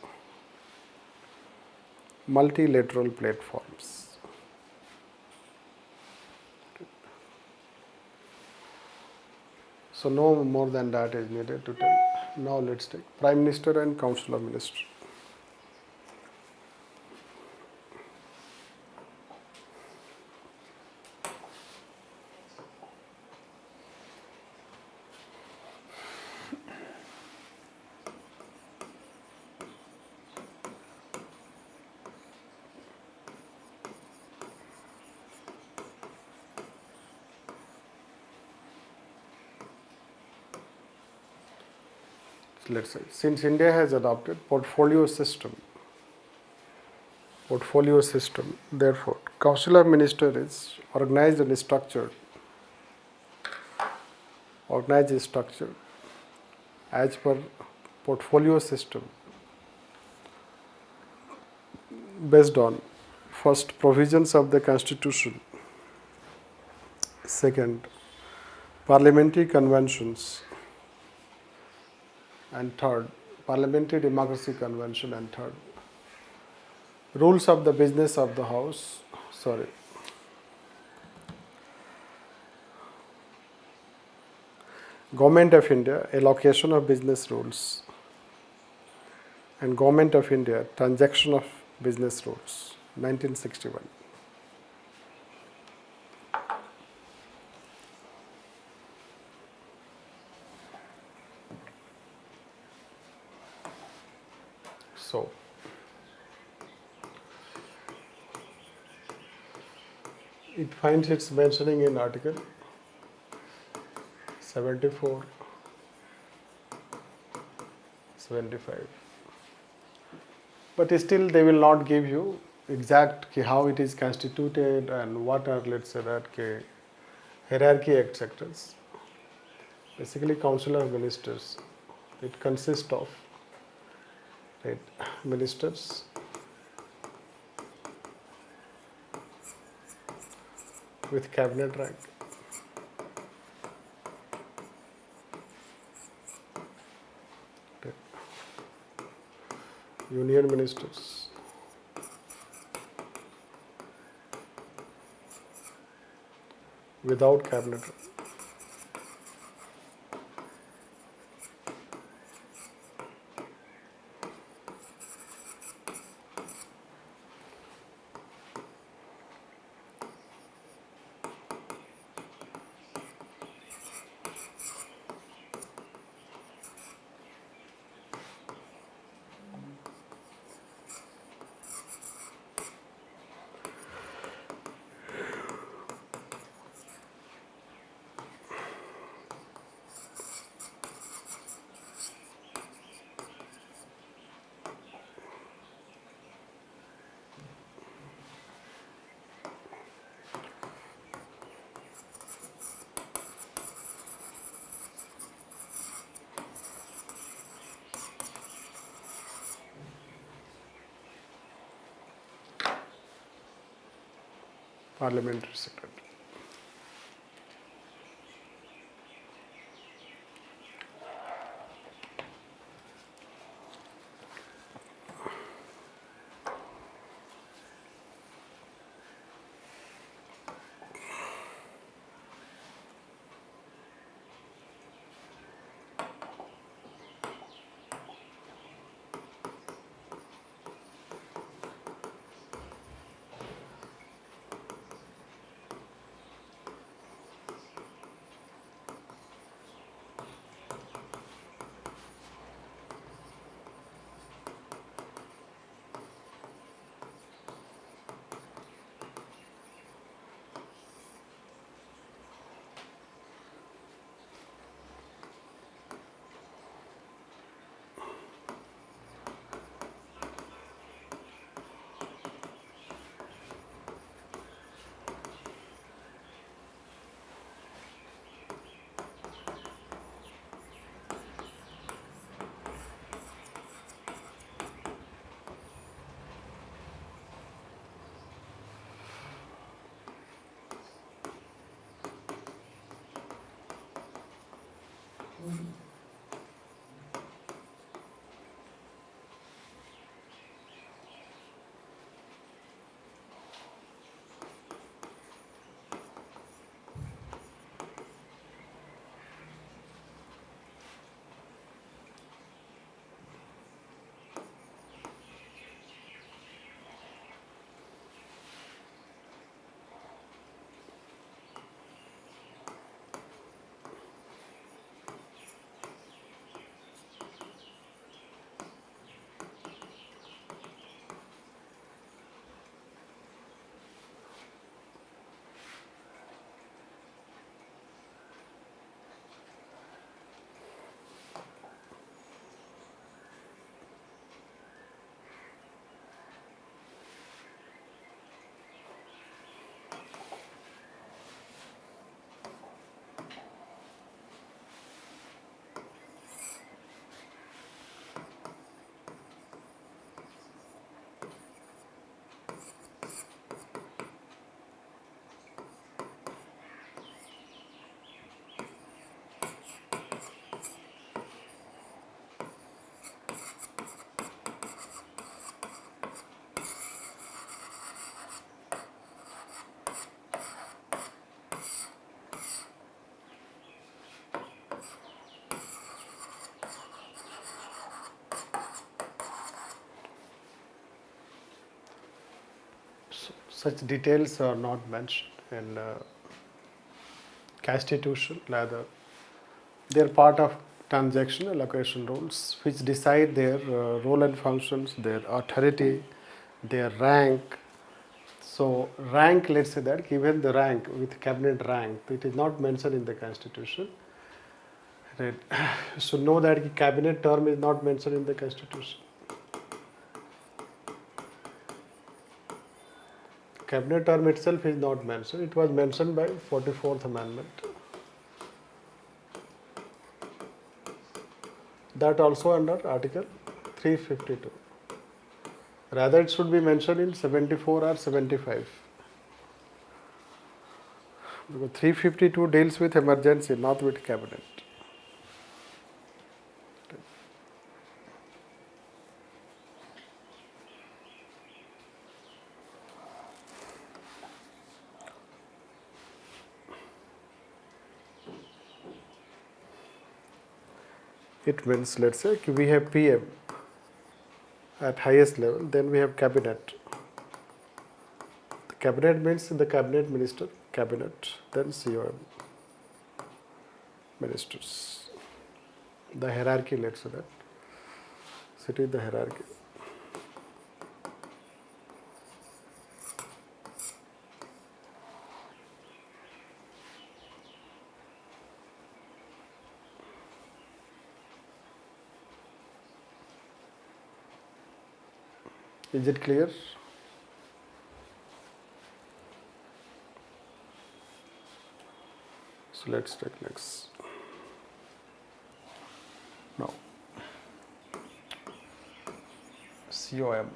So no more than that is needed to tell. Now let's take Prime Minister and Council of Ministers. Let's say, since India has adopted portfolio system, therefore Council of Ministers is organized and structured as per portfolio system, based on first, provisions of the Constitution, second, parliamentary conventions, and third, Parliamentary Democracy Convention, and third, rules of the business of the House, Government of India, allocation of business rules, and Government of India, transaction of business rules, 1961. So, it finds its mentioning in Article 74, 75. But still they will not give you exact how it is constituted and what are, let's say, that hierarchy, etc. Basically, Council of Ministers, it consists of ministers with cabinet rank, Union ministers. Without cabinet. Parliamentary secretary. Such details are not mentioned in constitution. Rather, they are part of transaction allocation rules, which decide their role and functions, their authority, their rank. So, rank, let's say that given the rank with cabinet rank, it is not mentioned in the constitution. Right. So, know that cabinet term is not mentioned in the constitution. Cabinet term itself is not mentioned. It was mentioned by 44th Amendment. That also under Article 352. Rather, it should be mentioned in 74 or 75. Because 352 deals with emergency, not with cabinet. It means, let's say we have PM at highest level, then we have cabinet. The cabinet means the cabinet minister, cabinet, then COM, ministers. The hierarchy, let's say that. City, the hierarchy. Is it clear? So let's take next. Now, COM.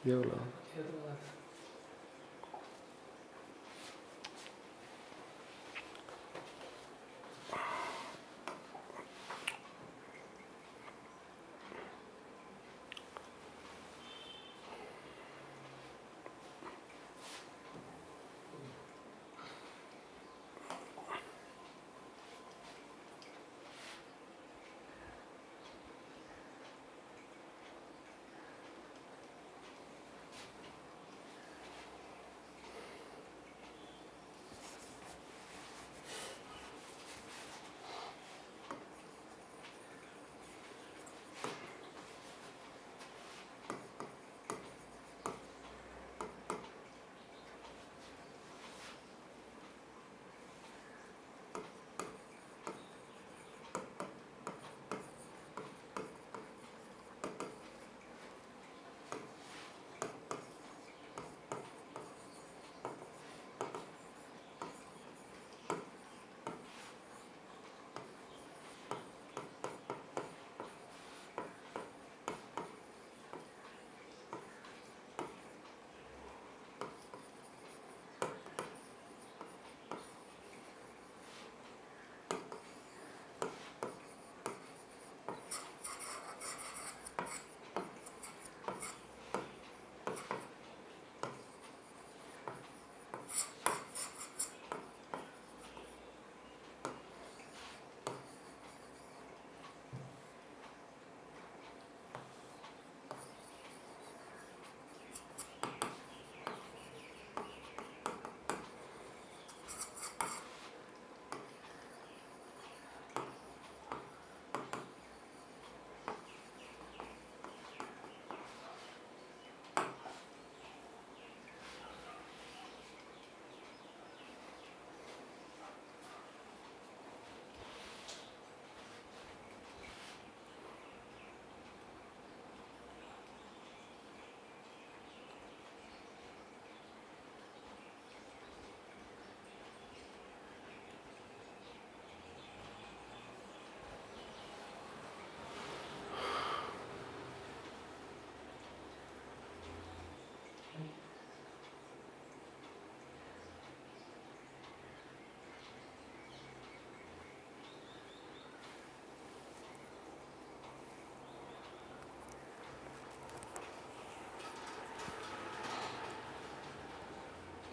YOLO.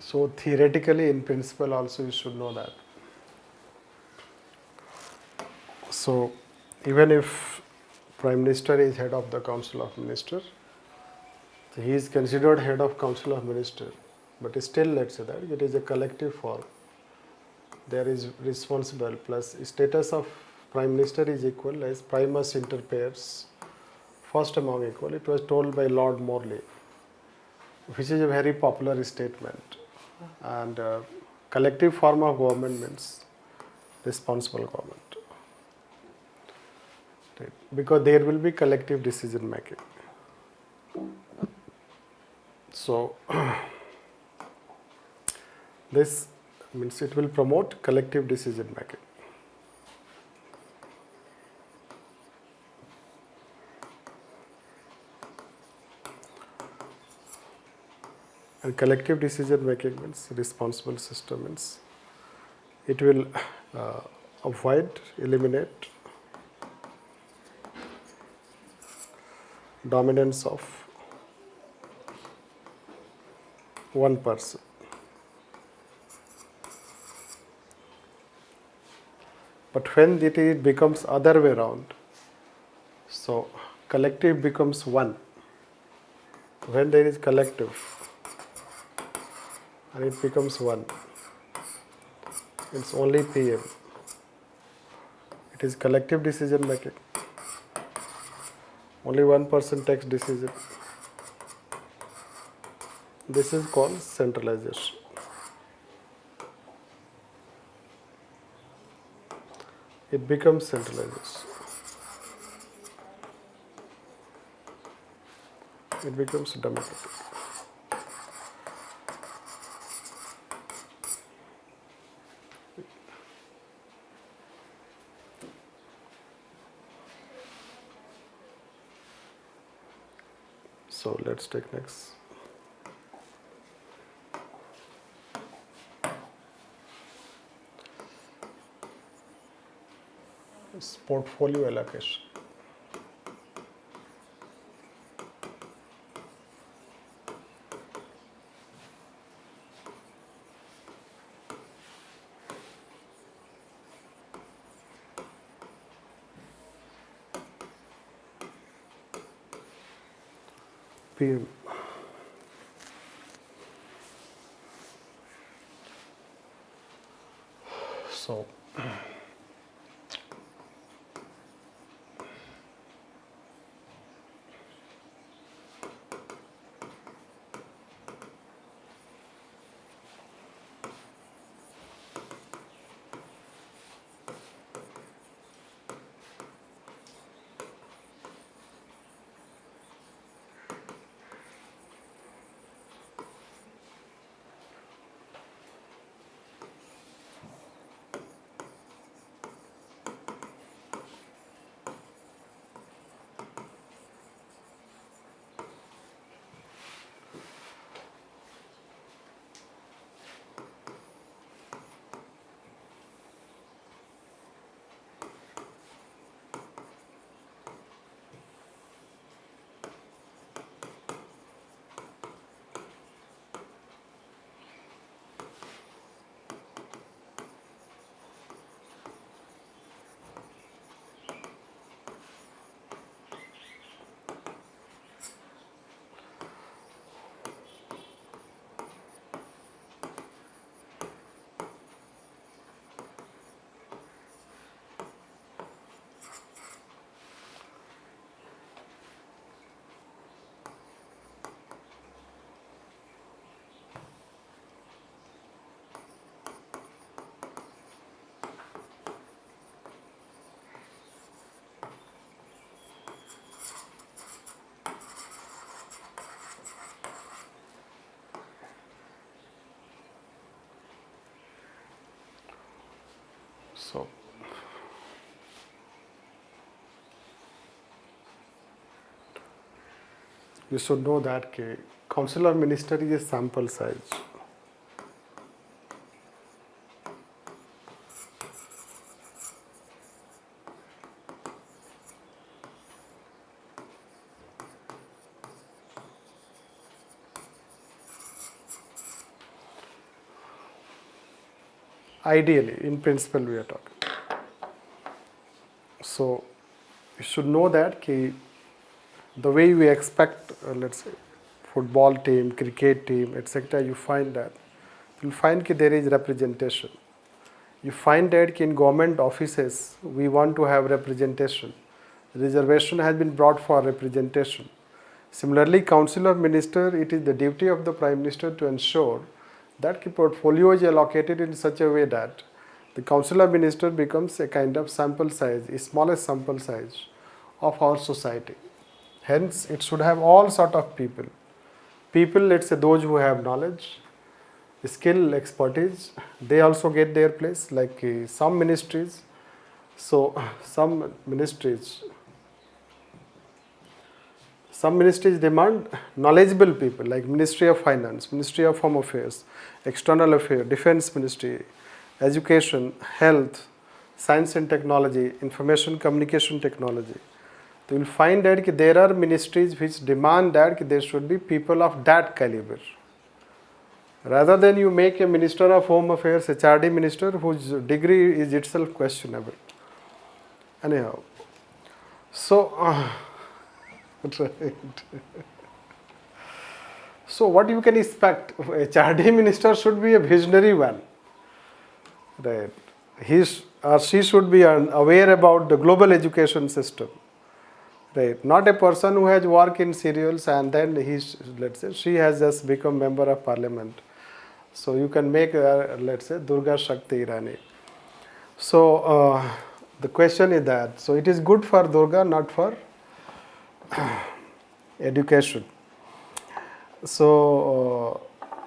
So theoretically, in principle also you should know that. So even if Prime Minister is head of the Council of Ministers, he is considered head of Council of Ministers, but still let's say that it is a collective form. There is responsible plus status of Prime Minister is equal as primus inter pares, first among equal. It was told by Lord Morley, which is a very popular statement. And collective form of government means responsible government. Right. Because there will be collective decision making. So this means it will promote collective decision making. And collective decision making means responsible system means it will avoid, eliminate dominance of one person. But when it becomes other way around, so collective becomes one. When there is collective and it becomes one, it's only PM. It is collective decision making. Only one person takes decision. This is called centralization. It becomes centralization. It becomes democratic. So let's take next. It's portfolio allocation. PM. So So you should know that council or minister is a sample size. Ideally, in principle, we are talking. So you should know that the way we expect, let's say, football team, cricket team, etc., you find that there is representation. You find that in government offices, we want to have representation. Reservation has been brought for representation. Similarly, council or minister, it is the duty of the Prime Minister to ensure that the portfolio is allocated in such a way that the council or minister becomes a kind of sample size, a smallest sample size of our society. Hence, it should have all sort of people. People, let's say, those who have knowledge, skill, expertise, they also get their place. Like some ministries, some ministries demand knowledgeable people, like Ministry of Finance, Ministry of Home Affairs, External Affairs, Defense Ministry, Education, Health, Science and Technology, Information Communication Technology. You will find that there are ministries which demand that there should be people of that caliber. Rather than you make a Minister of Home Affairs, HRD minister, whose degree is itself questionable. Anyhow, so right. So what you can expect? HRD minister should be a visionary one, right? He or she should be aware about the global education system, right? Not a person who has worked in serials and then let's say, she has just become member of parliament. So you can make, let's say, Durga Shakti Irani. So the question is that, so it is good for Durga, not for education. So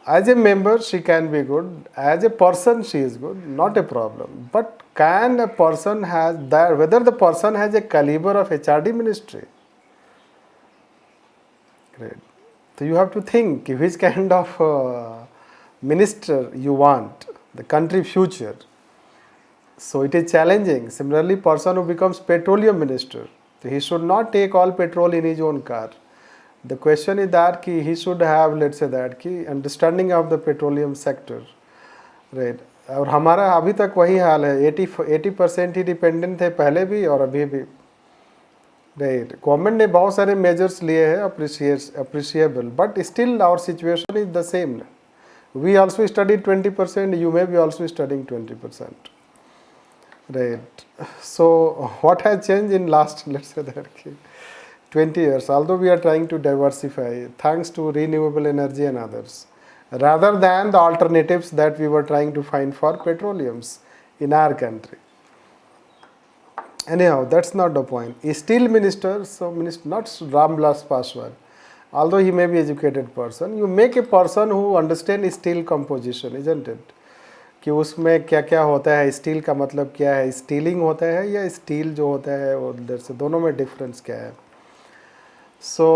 as a member, she can be good. As a person, she is good, not a problem. But can a person has that, whether the person has a caliber of HRD ministry? Great. So you have to think which kind of minister you want, the country future. So it is challenging. Similarly, person who becomes petroleum minister, so he should not take all petrol in his own car. The question is that he should have, let's say, that understanding of the petroleum sector, right? और हमारा अभी तक वही हाल है, 80% ही dependent थे पहले भी और अभी भी, राइट? गवर्नमेंट ने बहुत सारे मेजर्स लिए हैं appreciable, but still our situation is the same. We also studied 20%, you may be also studying 20%. Right. So what has changed in last, let's say that 20 years, although we are trying to diversify thanks to renewable energy and others, rather than the alternatives that we were trying to find for petroleums in our country. Anyhow, that's not the point. Still minister, so minister, not Ramvilas Paswan, although he may be educated person, you make a person who understands steel composition, isn't it? कि उसमें क्या क्या होता है, steel का मतलब क्या है, स्टीलिंग होता है या स्टील जो होता है, और उधर से दोनों में डिफरेंस क्या है. So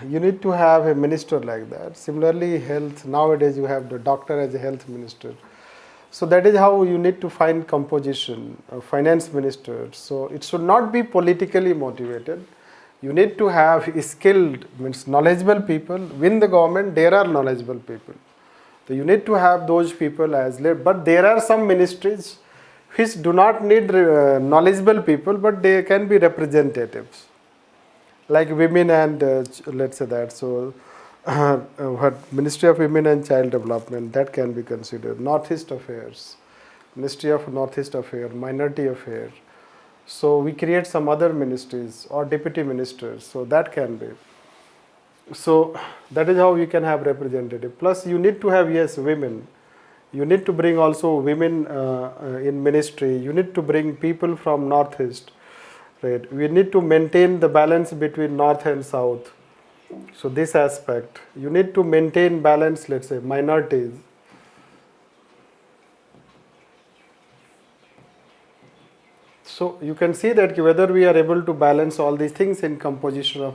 you need to have a minister like that. Similarly, health, nowadays you have the doctor as a health minister. So that is how you need to find composition, finance minister. So it should not be politically motivated. You need to have skilled, means knowledgeable people. Within the government, there are knowledgeable people. So you need to have those people as led. But there are some ministries which do not need knowledgeable people, but they can be representatives. Like women and let's say that. So what Ministry of Women and Child Development, that can be considered. Northeast Affairs, Ministry of Northeast Affairs, Minority Affairs. So we create some other ministries or deputy ministers, so that can be. So that is how you can have representative. Plus you need to have, yes, women. You need to bring also women in ministry. You need to bring people from Northeast. Right. We need to maintain the balance between North and South. So this aspect. You need to maintain balance, let's say, minorities. So you can see that whether we are able to balance all these things in composition of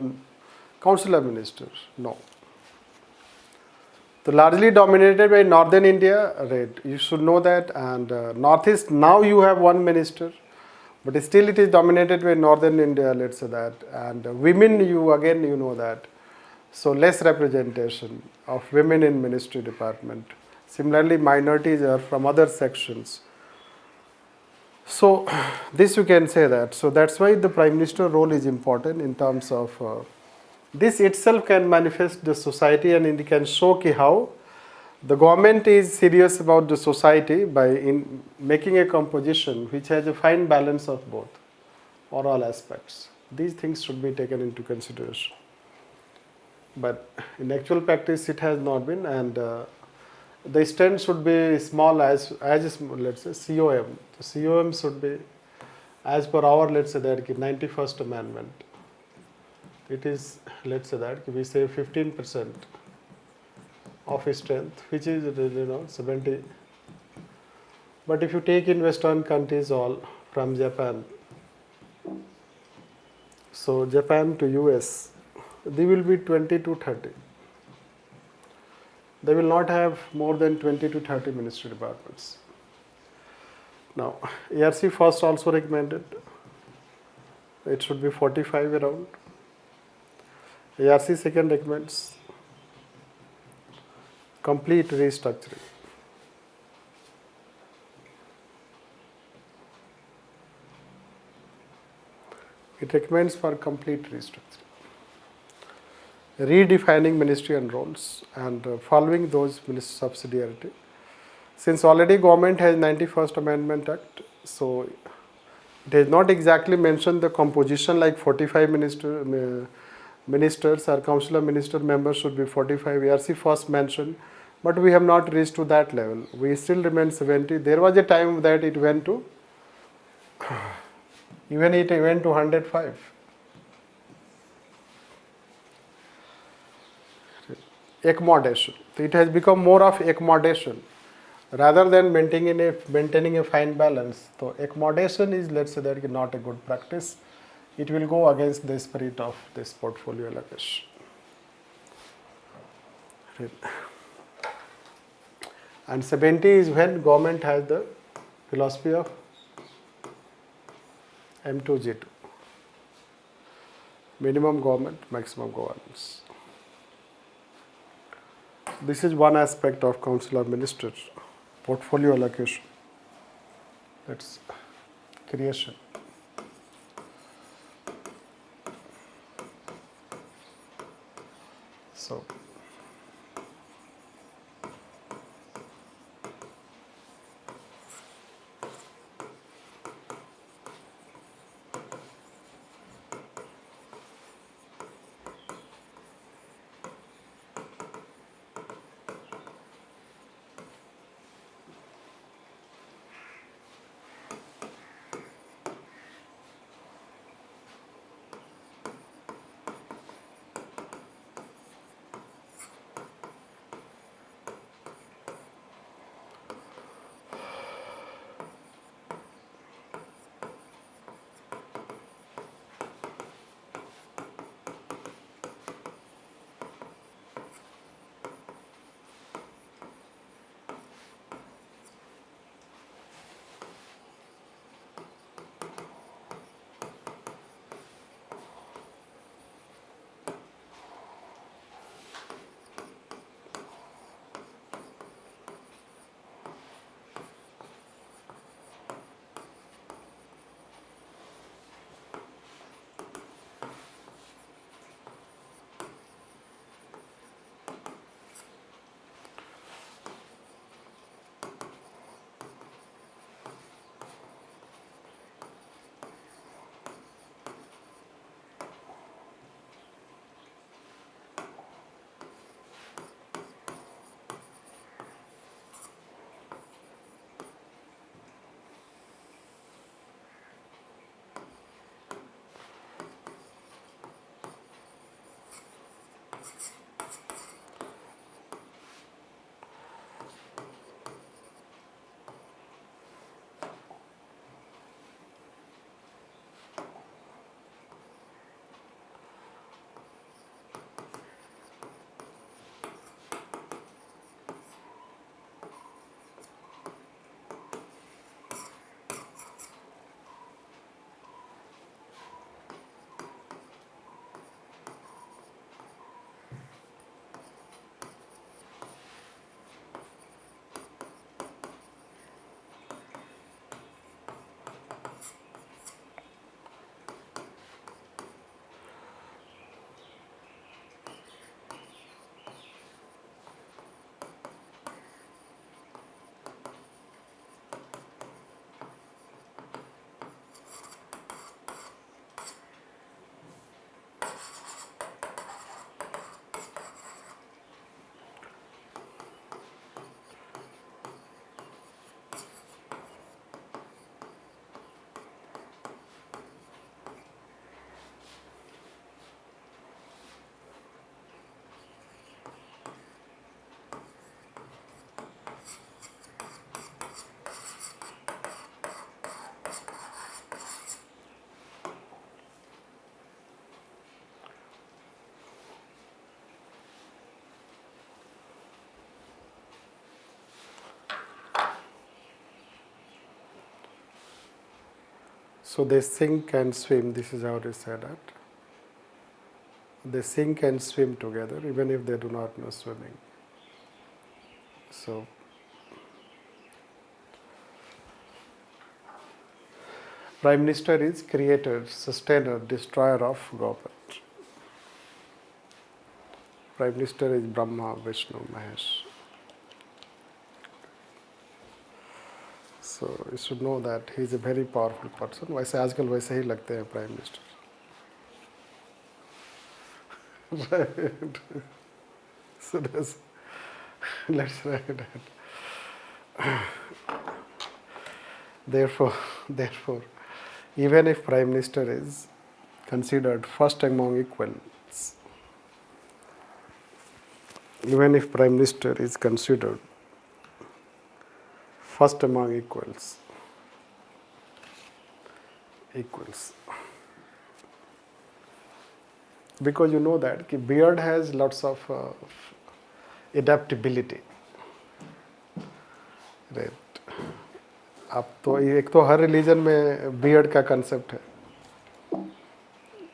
council of ministers. No. So largely dominated by northern India, right? You should know that, and northeast now you have one minister, but still it is dominated by northern India. Let's say that, and women you know that. So less representation of women in ministry department. Similarly, minorities are from other sections. So this you can say that. So that's why the prime minister role is important in terms of this itself can manifest the society, and it can show how the government is serious about the society by in making a composition which has a fine balance of both or all aspects. These things should be taken into consideration. But in actual practice, it has not been, and the strength should be small as let's say COM. The COM should be as per our, let's say that 91st Amendment. It is, let's say that we say 15% of strength, which is 70. But if you take in Western countries all from Japan, so Japan to US, they will be 20 to 30. They will not have more than 20 to 30 ministry departments. Now, ARC first also recommended it should be 45 around. ARC second recommends complete restructuring. It recommends for complete restructuring, redefining ministry and roles, and following those subsidiarity. Since already government has 91st Amendment Act, so it has not exactly mentioned the composition like 45 ministers or council of minister members should be 45. ARC first mentioned, but we have not reached to that level. We still remain 70. There was a time that it went to, even it went to 105. Accommodation. It has become more of accommodation rather than maintaining a fine balance. So accommodation is, let's say that, not a good practice. It will go against the spirit of this portfolio allocation. Right. And 70 is when government has the philosophy of M2G2. Minimum government, maximum governance. This is one aspect of Council of Ministers, portfolio allocation. That's creation. So, So they sink and swim, this is how they said it. They sink and swim together even if they do not know swimming. So Prime Minister is creator, sustainer, destroyer of government. Prime Minister is Brahma, Vishnu, Mahesh. So you should know that he is a very powerful person. वैसे आजकल वैसे ही लगते हैं Prime Minister. Right. So let's write it. Therefore, even if Prime Minister is considered first among equals, even if Prime Minister is considered first among equals, because you know that कि beard has lots of adaptability, right? अब तो एक तो हर religion में beard का concept है,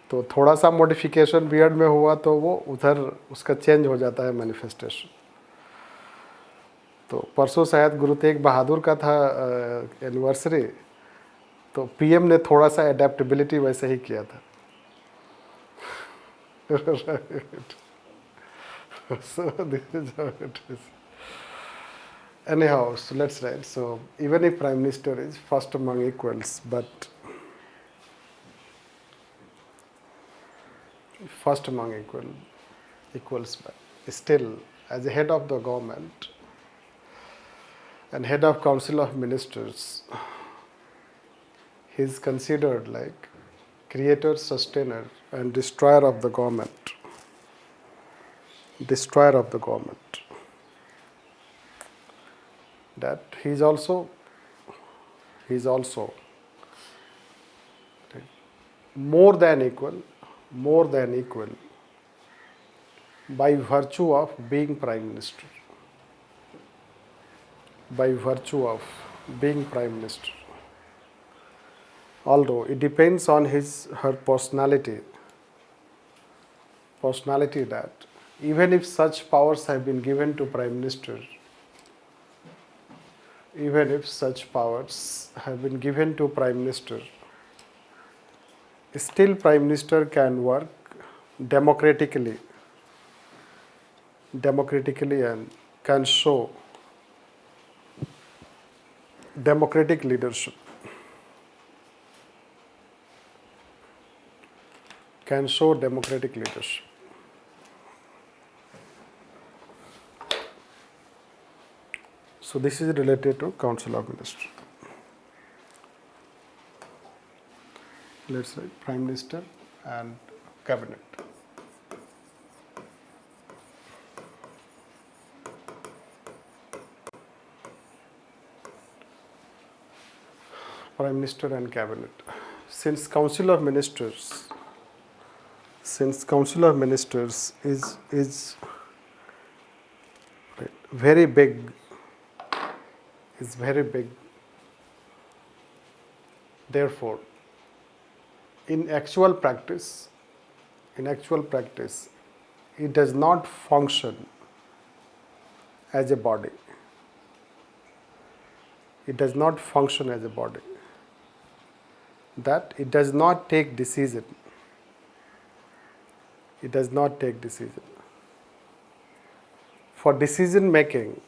तो थोड़ा सा मॉडिफिकेशन बियर्ड में हुआ तो वो उधर उसका चेंज हो जाता है मैनिफेस्टेशन. तो परसों शायद गुरु तेग बहादुर का था एनिवर्सरी, तो पीएम ने थोड़ा सा एडेप्टेबिलिटी वैसे ही किया था. Right. So this is how it is. Anyhow, so let's write. So even if Prime Minister is first among equals, but first among equals, but still as a head of the government and head of Council of Ministers, he is considered like creator, sustainer, and destroyer of the government. Destroyer of the government. That he is also more than equal by virtue of being Prime Minister. By virtue of being Prime Minister. Although it depends on her personality that even if such powers have been given to Prime Minister, still Prime Minister can work democratically and can show democratic leadership. So this is related to Council of Ministers. Let's write Prime Minister and Cabinet. Prime Minister and Cabinet. Since Council of Ministers is very big, therefore in actual practice it does not function as a body. That it does not take decision. For decision making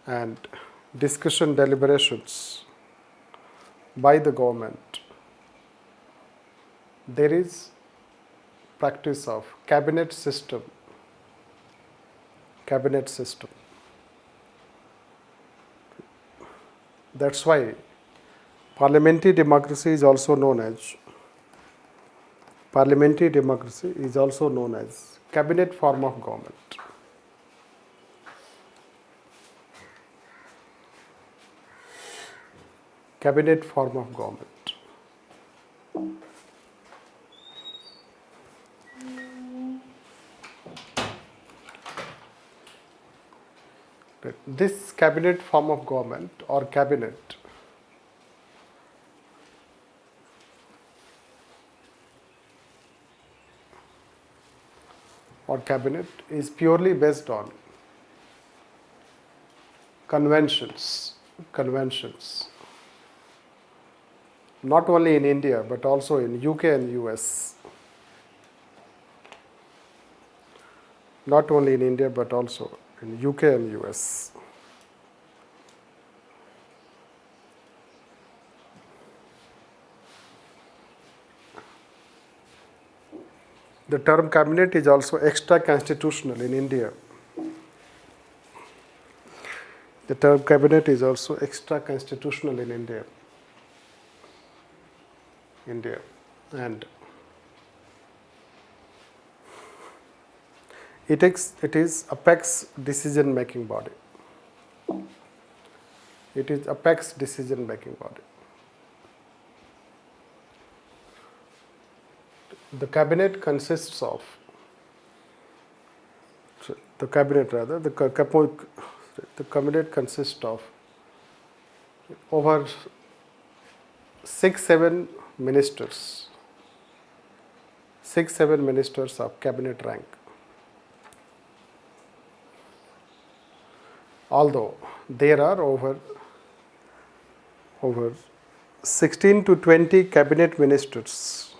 and discussion deliberations by the government. There is practice of cabinet system. Cabinet system. That's why parliamentary democracy is also known as cabinet form of government. Cabinet form of government. This cabinet form of government or cabinet is purely based on conventions. Not only in India but also in UK and US. Not only in India but also in UK and US. The term cabinet is also extra constitutional in India. The term cabinet is also extra constitutional in India. And it is apex decision making body. It is apex decision making body. The cabinet consists of the cabinet consists of over 6-7 ministers. 6-7 ministers of cabinet rank. Although there are over 16 to 20 cabinet ministers.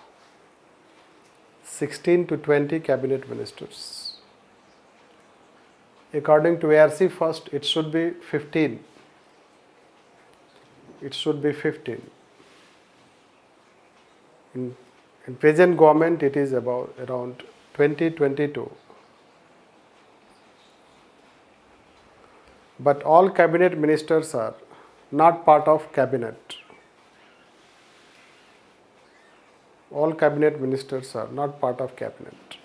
16 to 20 cabinet ministers. According to ARC first, it should be 15. It should be 15. In present government, it is around 20-22. But all cabinet ministers are not part of cabinet. All cabinet ministers are not part of cabinet.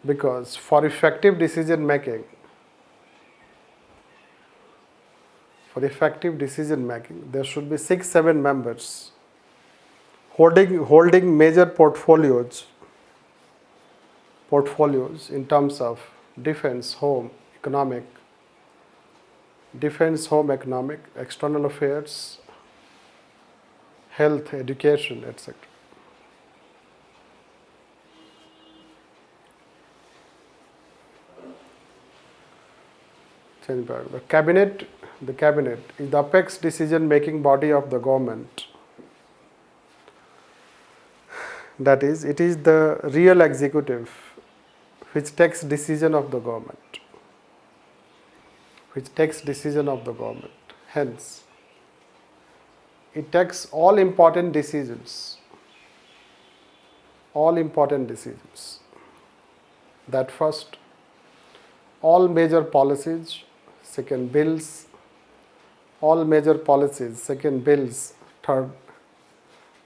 Because for effective decision making, there should be 6-7 members holding major portfolios in terms of defense, home economic, external affairs, health, education, etc. The cabinet is the apex decision-making body of the government. That is, it is the real executive which takes decision of the government. Hence, it takes all important decisions. That first, all major policies. Second, bills. All major policies. Second, bills. Third,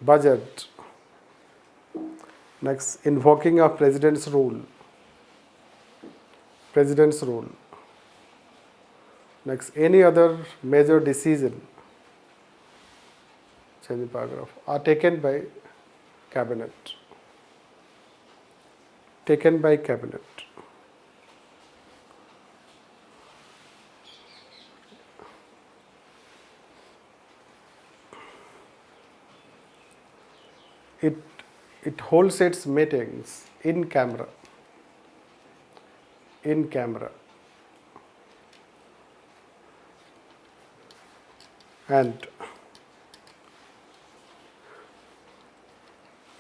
budget. Next, invoking of President's rule. Next, any other major decision, change the paragraph, are taken by cabinet. It holds its meetings in camera. And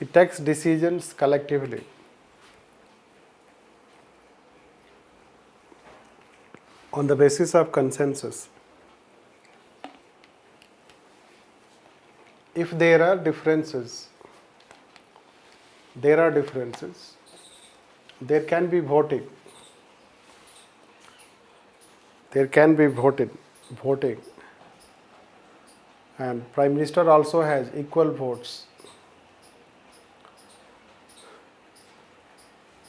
it takes decisions collectively. On the basis of consensus. if there are differences, there can be voting. There can be voting, and Prime Minister also has equal votes.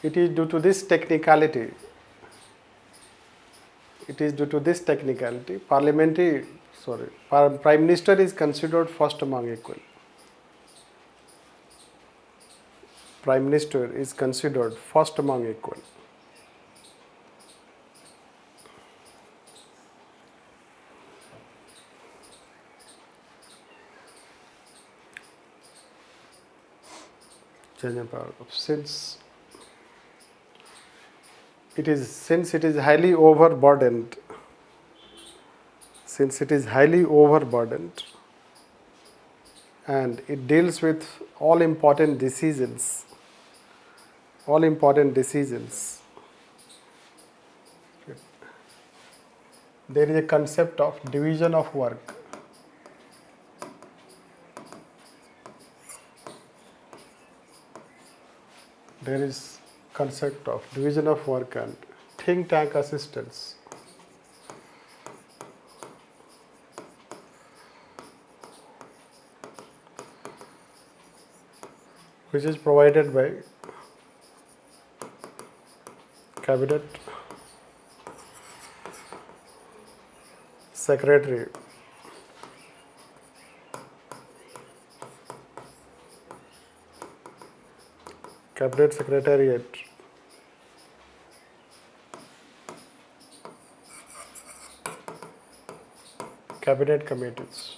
It is due to this technicality. Prime Minister is considered first among equal. Prime Minister is considered first among equal. Since it is highly overburdened, and it deals with all important decisions. There is a concept of division of work. There is concept of division of work and think tank assistance. Which is provided by Cabinet Secretary. Cabinet Secretariat. Cabinet committees.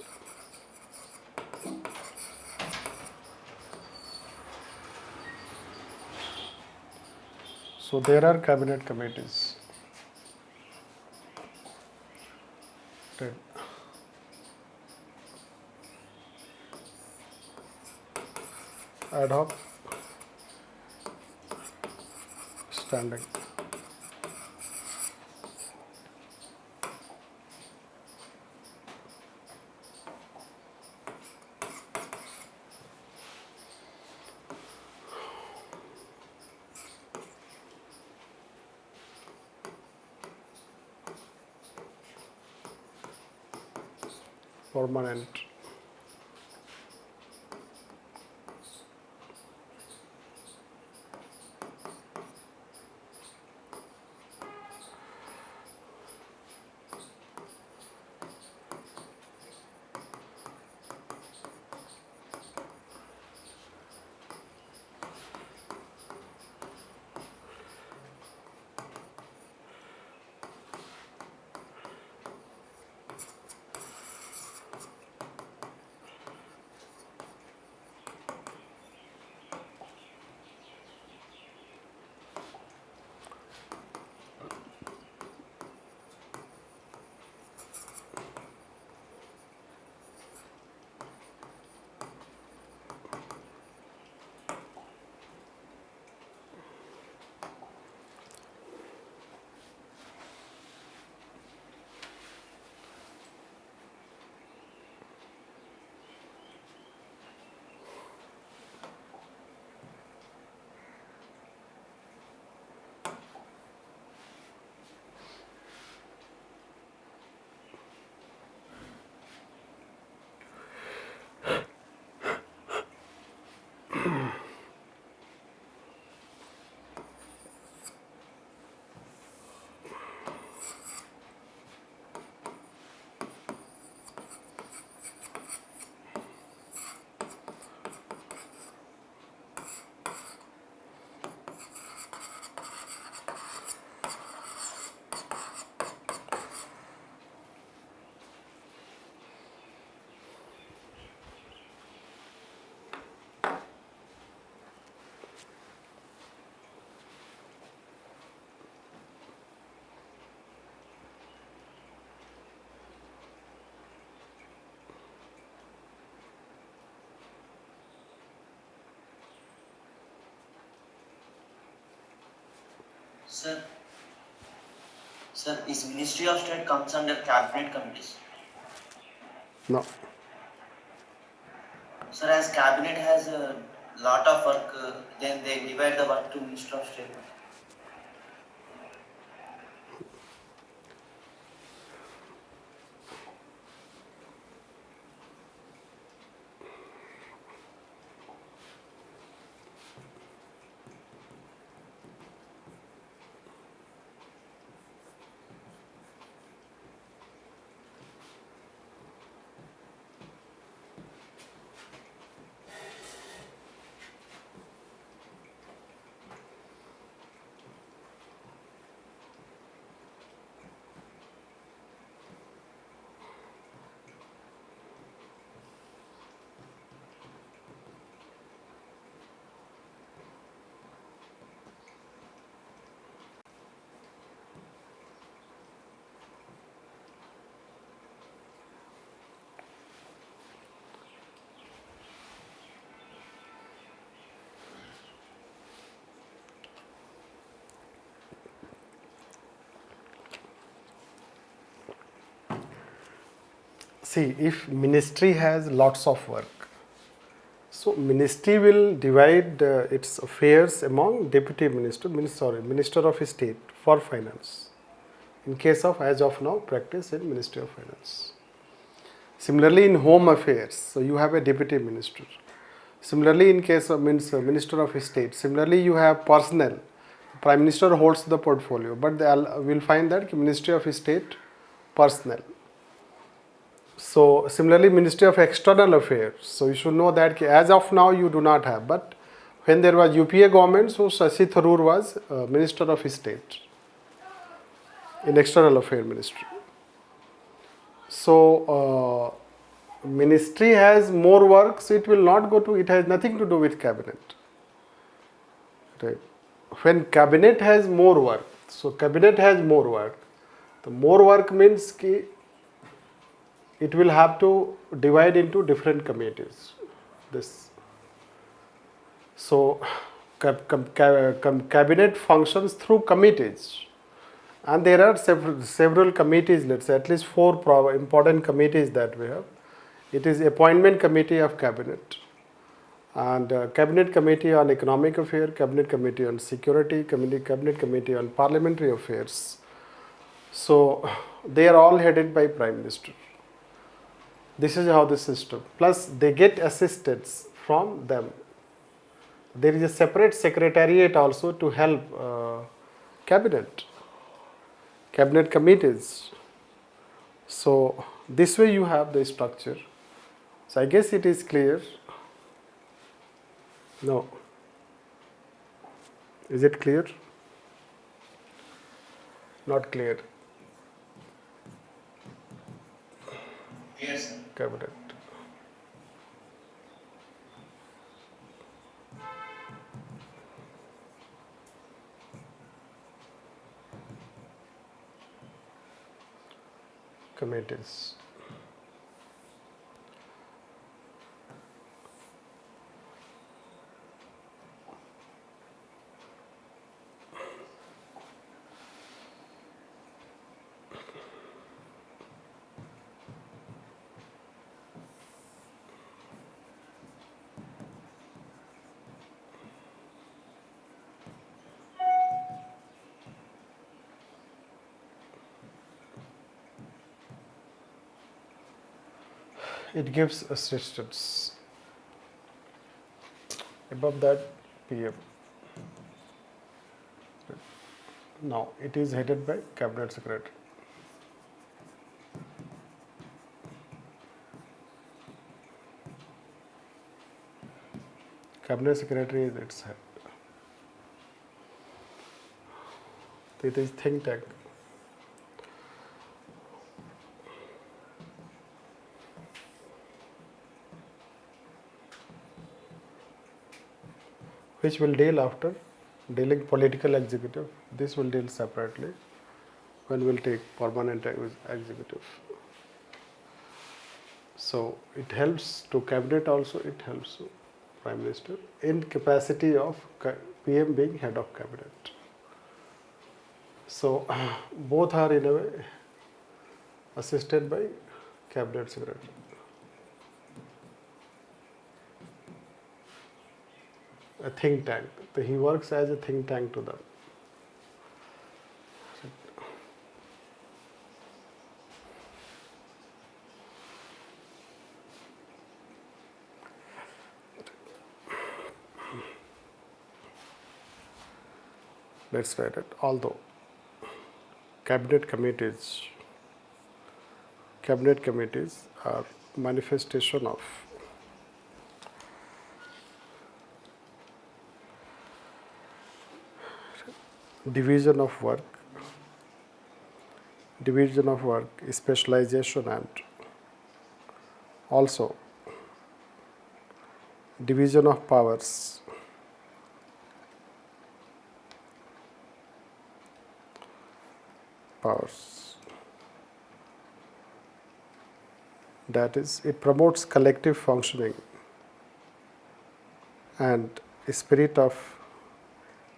So there are cabinet committees. Right. Ad hoc, standing. Permanent. Sir, is Ministry of State comes under cabinet committees? No. Sir, as cabinet has a lot of work, then they divide the work to Minister of State. See, if ministry has lots of work, so ministry will divide its affairs among deputy minister, minister of state for finance. In case of, as of now, practice in Ministry of Finance. Similarly, in home affairs, so you have a deputy minister. Similarly, in case of minister of state, similarly you have personnel. Prime Minister holds the portfolio, but we'll find that Ministry of State personnel. So similarly, Ministry of External Affairs. So you should know that as of now you do not have, but when there was UPA government, so Shashi Tharoor was Minister of State in External Affairs Ministry. So ministry has more work, so it will not go to, it has nothing to do with cabinet. Right. When cabinet has more work, so cabinet has more work, the more work means ki it will have to divide into different committees. This. So cabinet functions through committees. And there are several committees, let's say at least four important committees that we have. It is appointment committee of cabinet, and cabinet committee on economic affairs, cabinet committee on security, cabinet committee on parliamentary affairs. So they are all headed by Prime Minister. This is how the system. Plus they get assistance from them. There is a separate secretariat also to help cabinet committees. So this way you have the structure. So I guess it is clear. No. Is it clear? Not clear. Yes, sir. Cabinet. Committees. It gives assistance. Above that, PM. Now it is headed by Cabinet Secretary. Cabinet Secretary is its head. It is think tank. Which will deal after dealing political executive. This will deal separately when we'll take permanent executive. So it helps to cabinet also, it helps to Prime Minister in capacity of PM being head of cabinet. So both are in a way assisted by Cabinet Secretary. a think tank. So he works as a think tank to them. Let's write it. Although cabinet committees are manifestation of division of work, specialization, and also division of powers. That is, it promotes collective functioning and a spirit of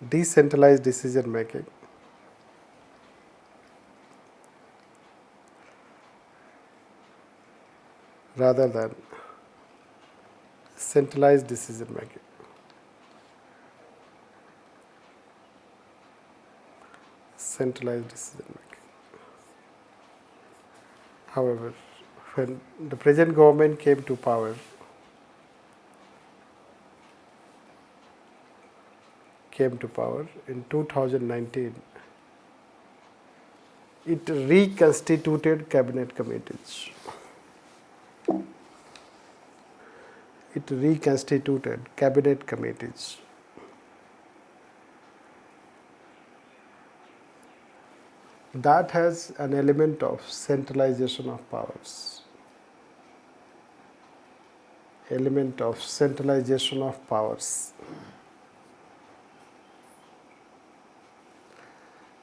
decentralized decision making rather than centralized decision making. However, when the present government came to power, in 2019, it reconstituted cabinet committees. That has an element of centralization of powers.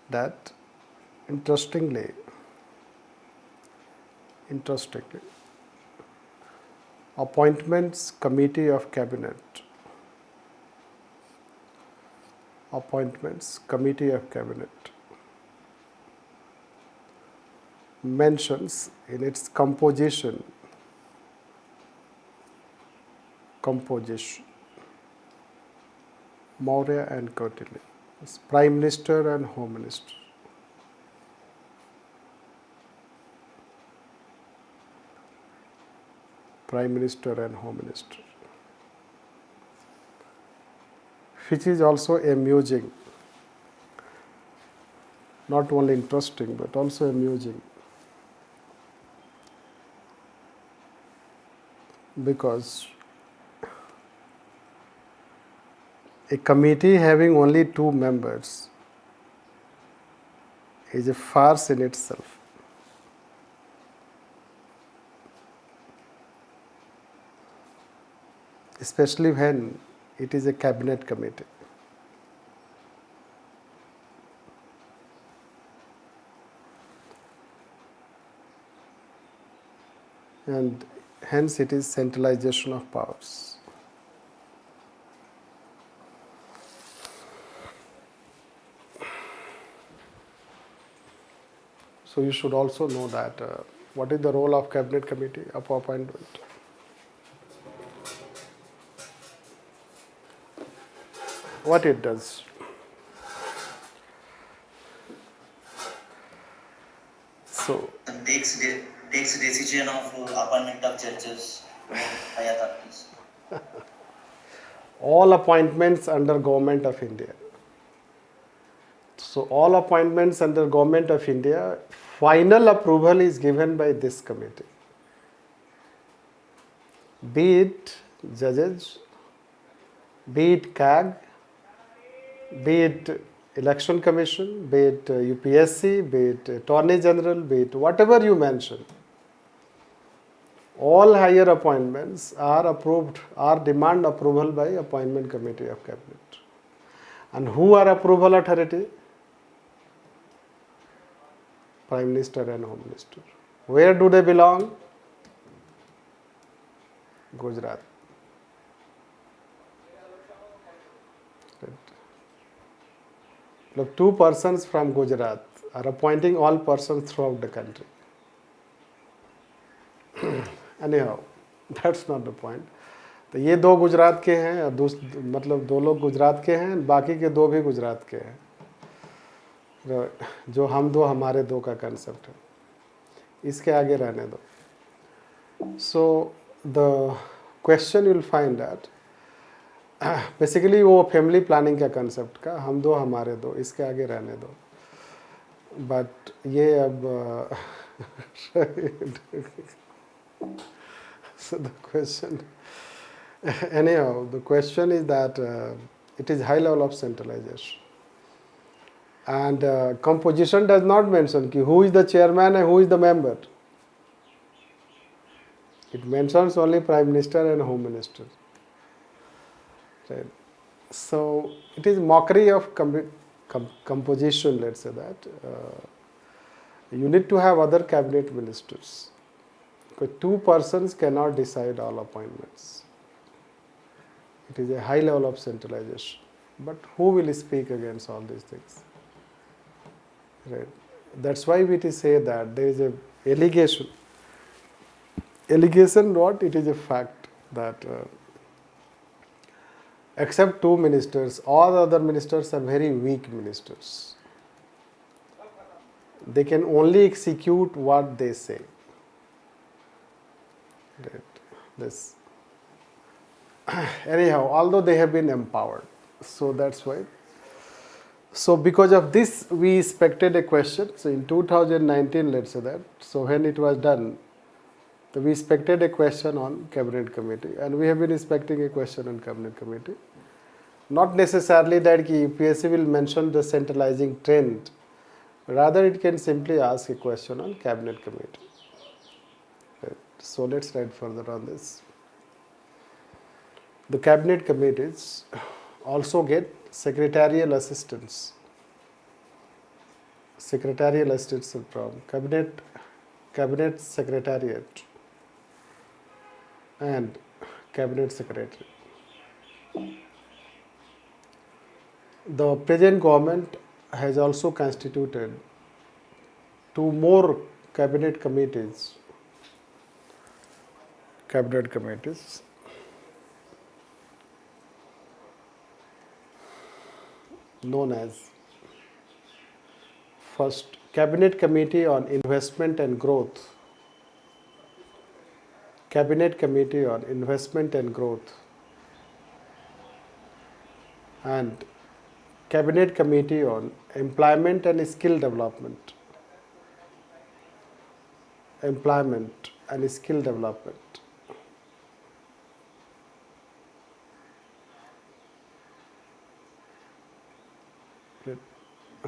That interestingly, appointments committee of cabinet mentions in its composition Maurya and Kautilya, Prime Minister and Home Minister. Which is also amusing, not only interesting but also amusing, because a committee having only 2 members is a farce in itself. Especially when it is a cabinet committee. And hence it is centralization of powers. So you should also know that what is the role of cabinet committee of appointment. What it does. So takes decision of appointment of judges, high authorities. All appointments under Government of India. So all appointments under Government of India, final approval is given by this committee. Be it judges, be it CAG, be it Election Commission, be it UPSC, be it Attorney General, be it whatever you mention. All higher appointments are approved, are demand approval by Appointment Committee of Cabinet. And who are approval authority? Prime Minister and Home Minister. Where do they belong? Gujarat. Look, 2 persons from Gujarat are appointing all persons throughout the country. Anyhow, that's not the point. तो ये 2 गुजरात के हैं और मतलब 2 लोग गुजरात के हैं, बाकी के 2 भी गुजरात के हैं। जो हम 2 हमारे 2 का कंसेप्ट है, इसके आगे रहने दो। So the question will find that basically वो फैमिली प्लानिंग का कंसेप्ट का हम 2 हमारे 2, इसके आगे रहने दो। बट ये अब so the question anyhow the question is that it is high level of centralization, and composition does not mention ki who is the chairman and who is the member. It mentions only prime minister and home minister, right? So it is mockery of composition, let's say that. You need to have other cabinet ministers, because 2 persons cannot decide all appointments. It is a high level of centralization. But who will speak against all these things? Right. That's why we say that there is a allegation. Allegation what? It is a fact that except 2 ministers, all other ministers are very weak ministers. They can only execute what they say. Right. This. Anyhow, although they have been empowered, so that's why. So because of this, we expected a question. So in 2019, let's say that. So when it was done, we expected a question on cabinet committee, and we have been expecting a question on cabinet committee. Not necessarily that UPSC will mention the centralizing trend. Rather, it can simply ask a question on cabinet committee. Right. So let's write further on this. The cabinet committees also get secretarial assistance. Secretarial assistance from cabinet secretariat and cabinet secretary. The present government has also constituted 2 more cabinet committees. Known as first Cabinet Committee on Investment and Growth. Cabinet Committee on Investment and Growth, and Cabinet Committee on Employment and Skill Development. Employment and Skill Development.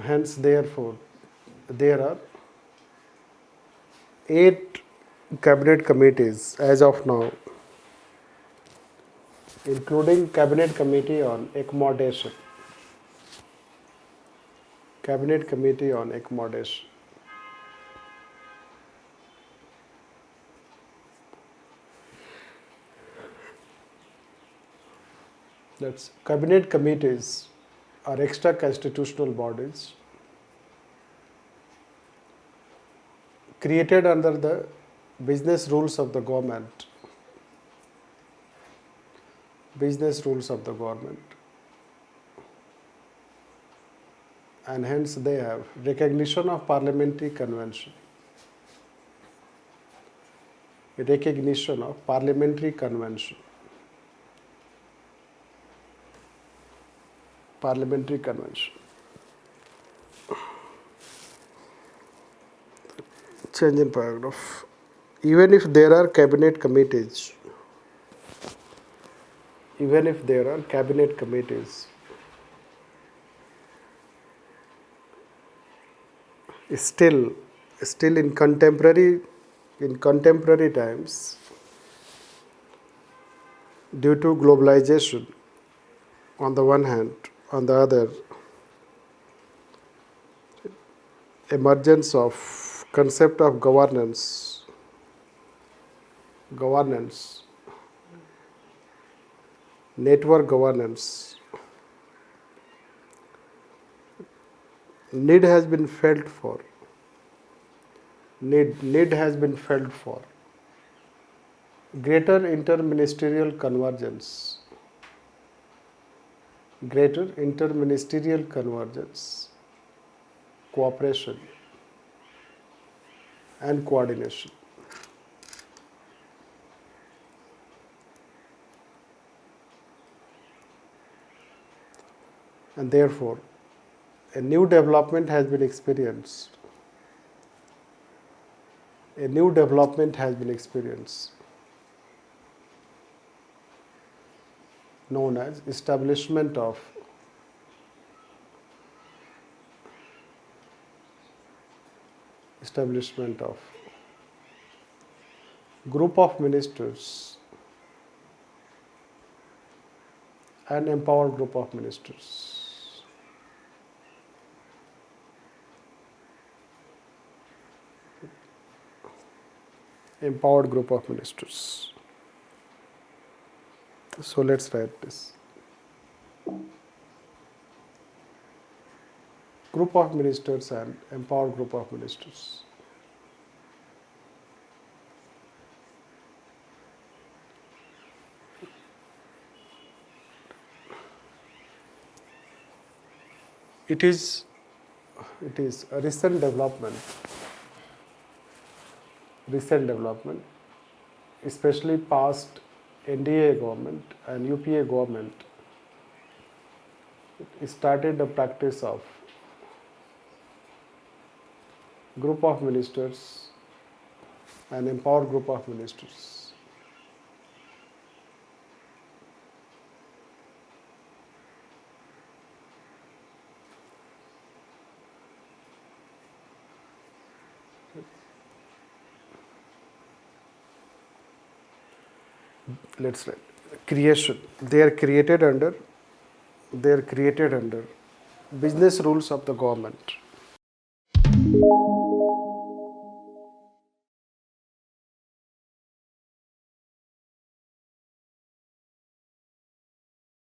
Hence, therefore, there are 8 cabinet committees as of now, including Cabinet Committee on Accommodation. Cabinet Committee on Accommodation. That's cabinet committees are extra constitutional bodies created under the business rules of the government. Business rules of the government. And hence they have recognition of parliamentary convention. Recognition of parliamentary convention. Parliamentary convention. Change in paragraph. Even if there are cabinet committees, still in contemporary times, due to globalization on the one hand, on the other, emergence of concept of governance, network governance, need has been felt for. Need has been felt for greater interministerial convergence, greater interministerial convergence, cooperation and coordination. And therefore, a new development has been experienced. A new development has been experienced, known as establishment of group of ministers and empowered group of ministers. Empowered group of ministers. So let's write this. Group of ministers and empowered group of ministers. It is a recent development, especially past NDA government and UPA government started the practice of group of ministers and empowered group of ministers. Let's write creation. They are created under business rules of the government.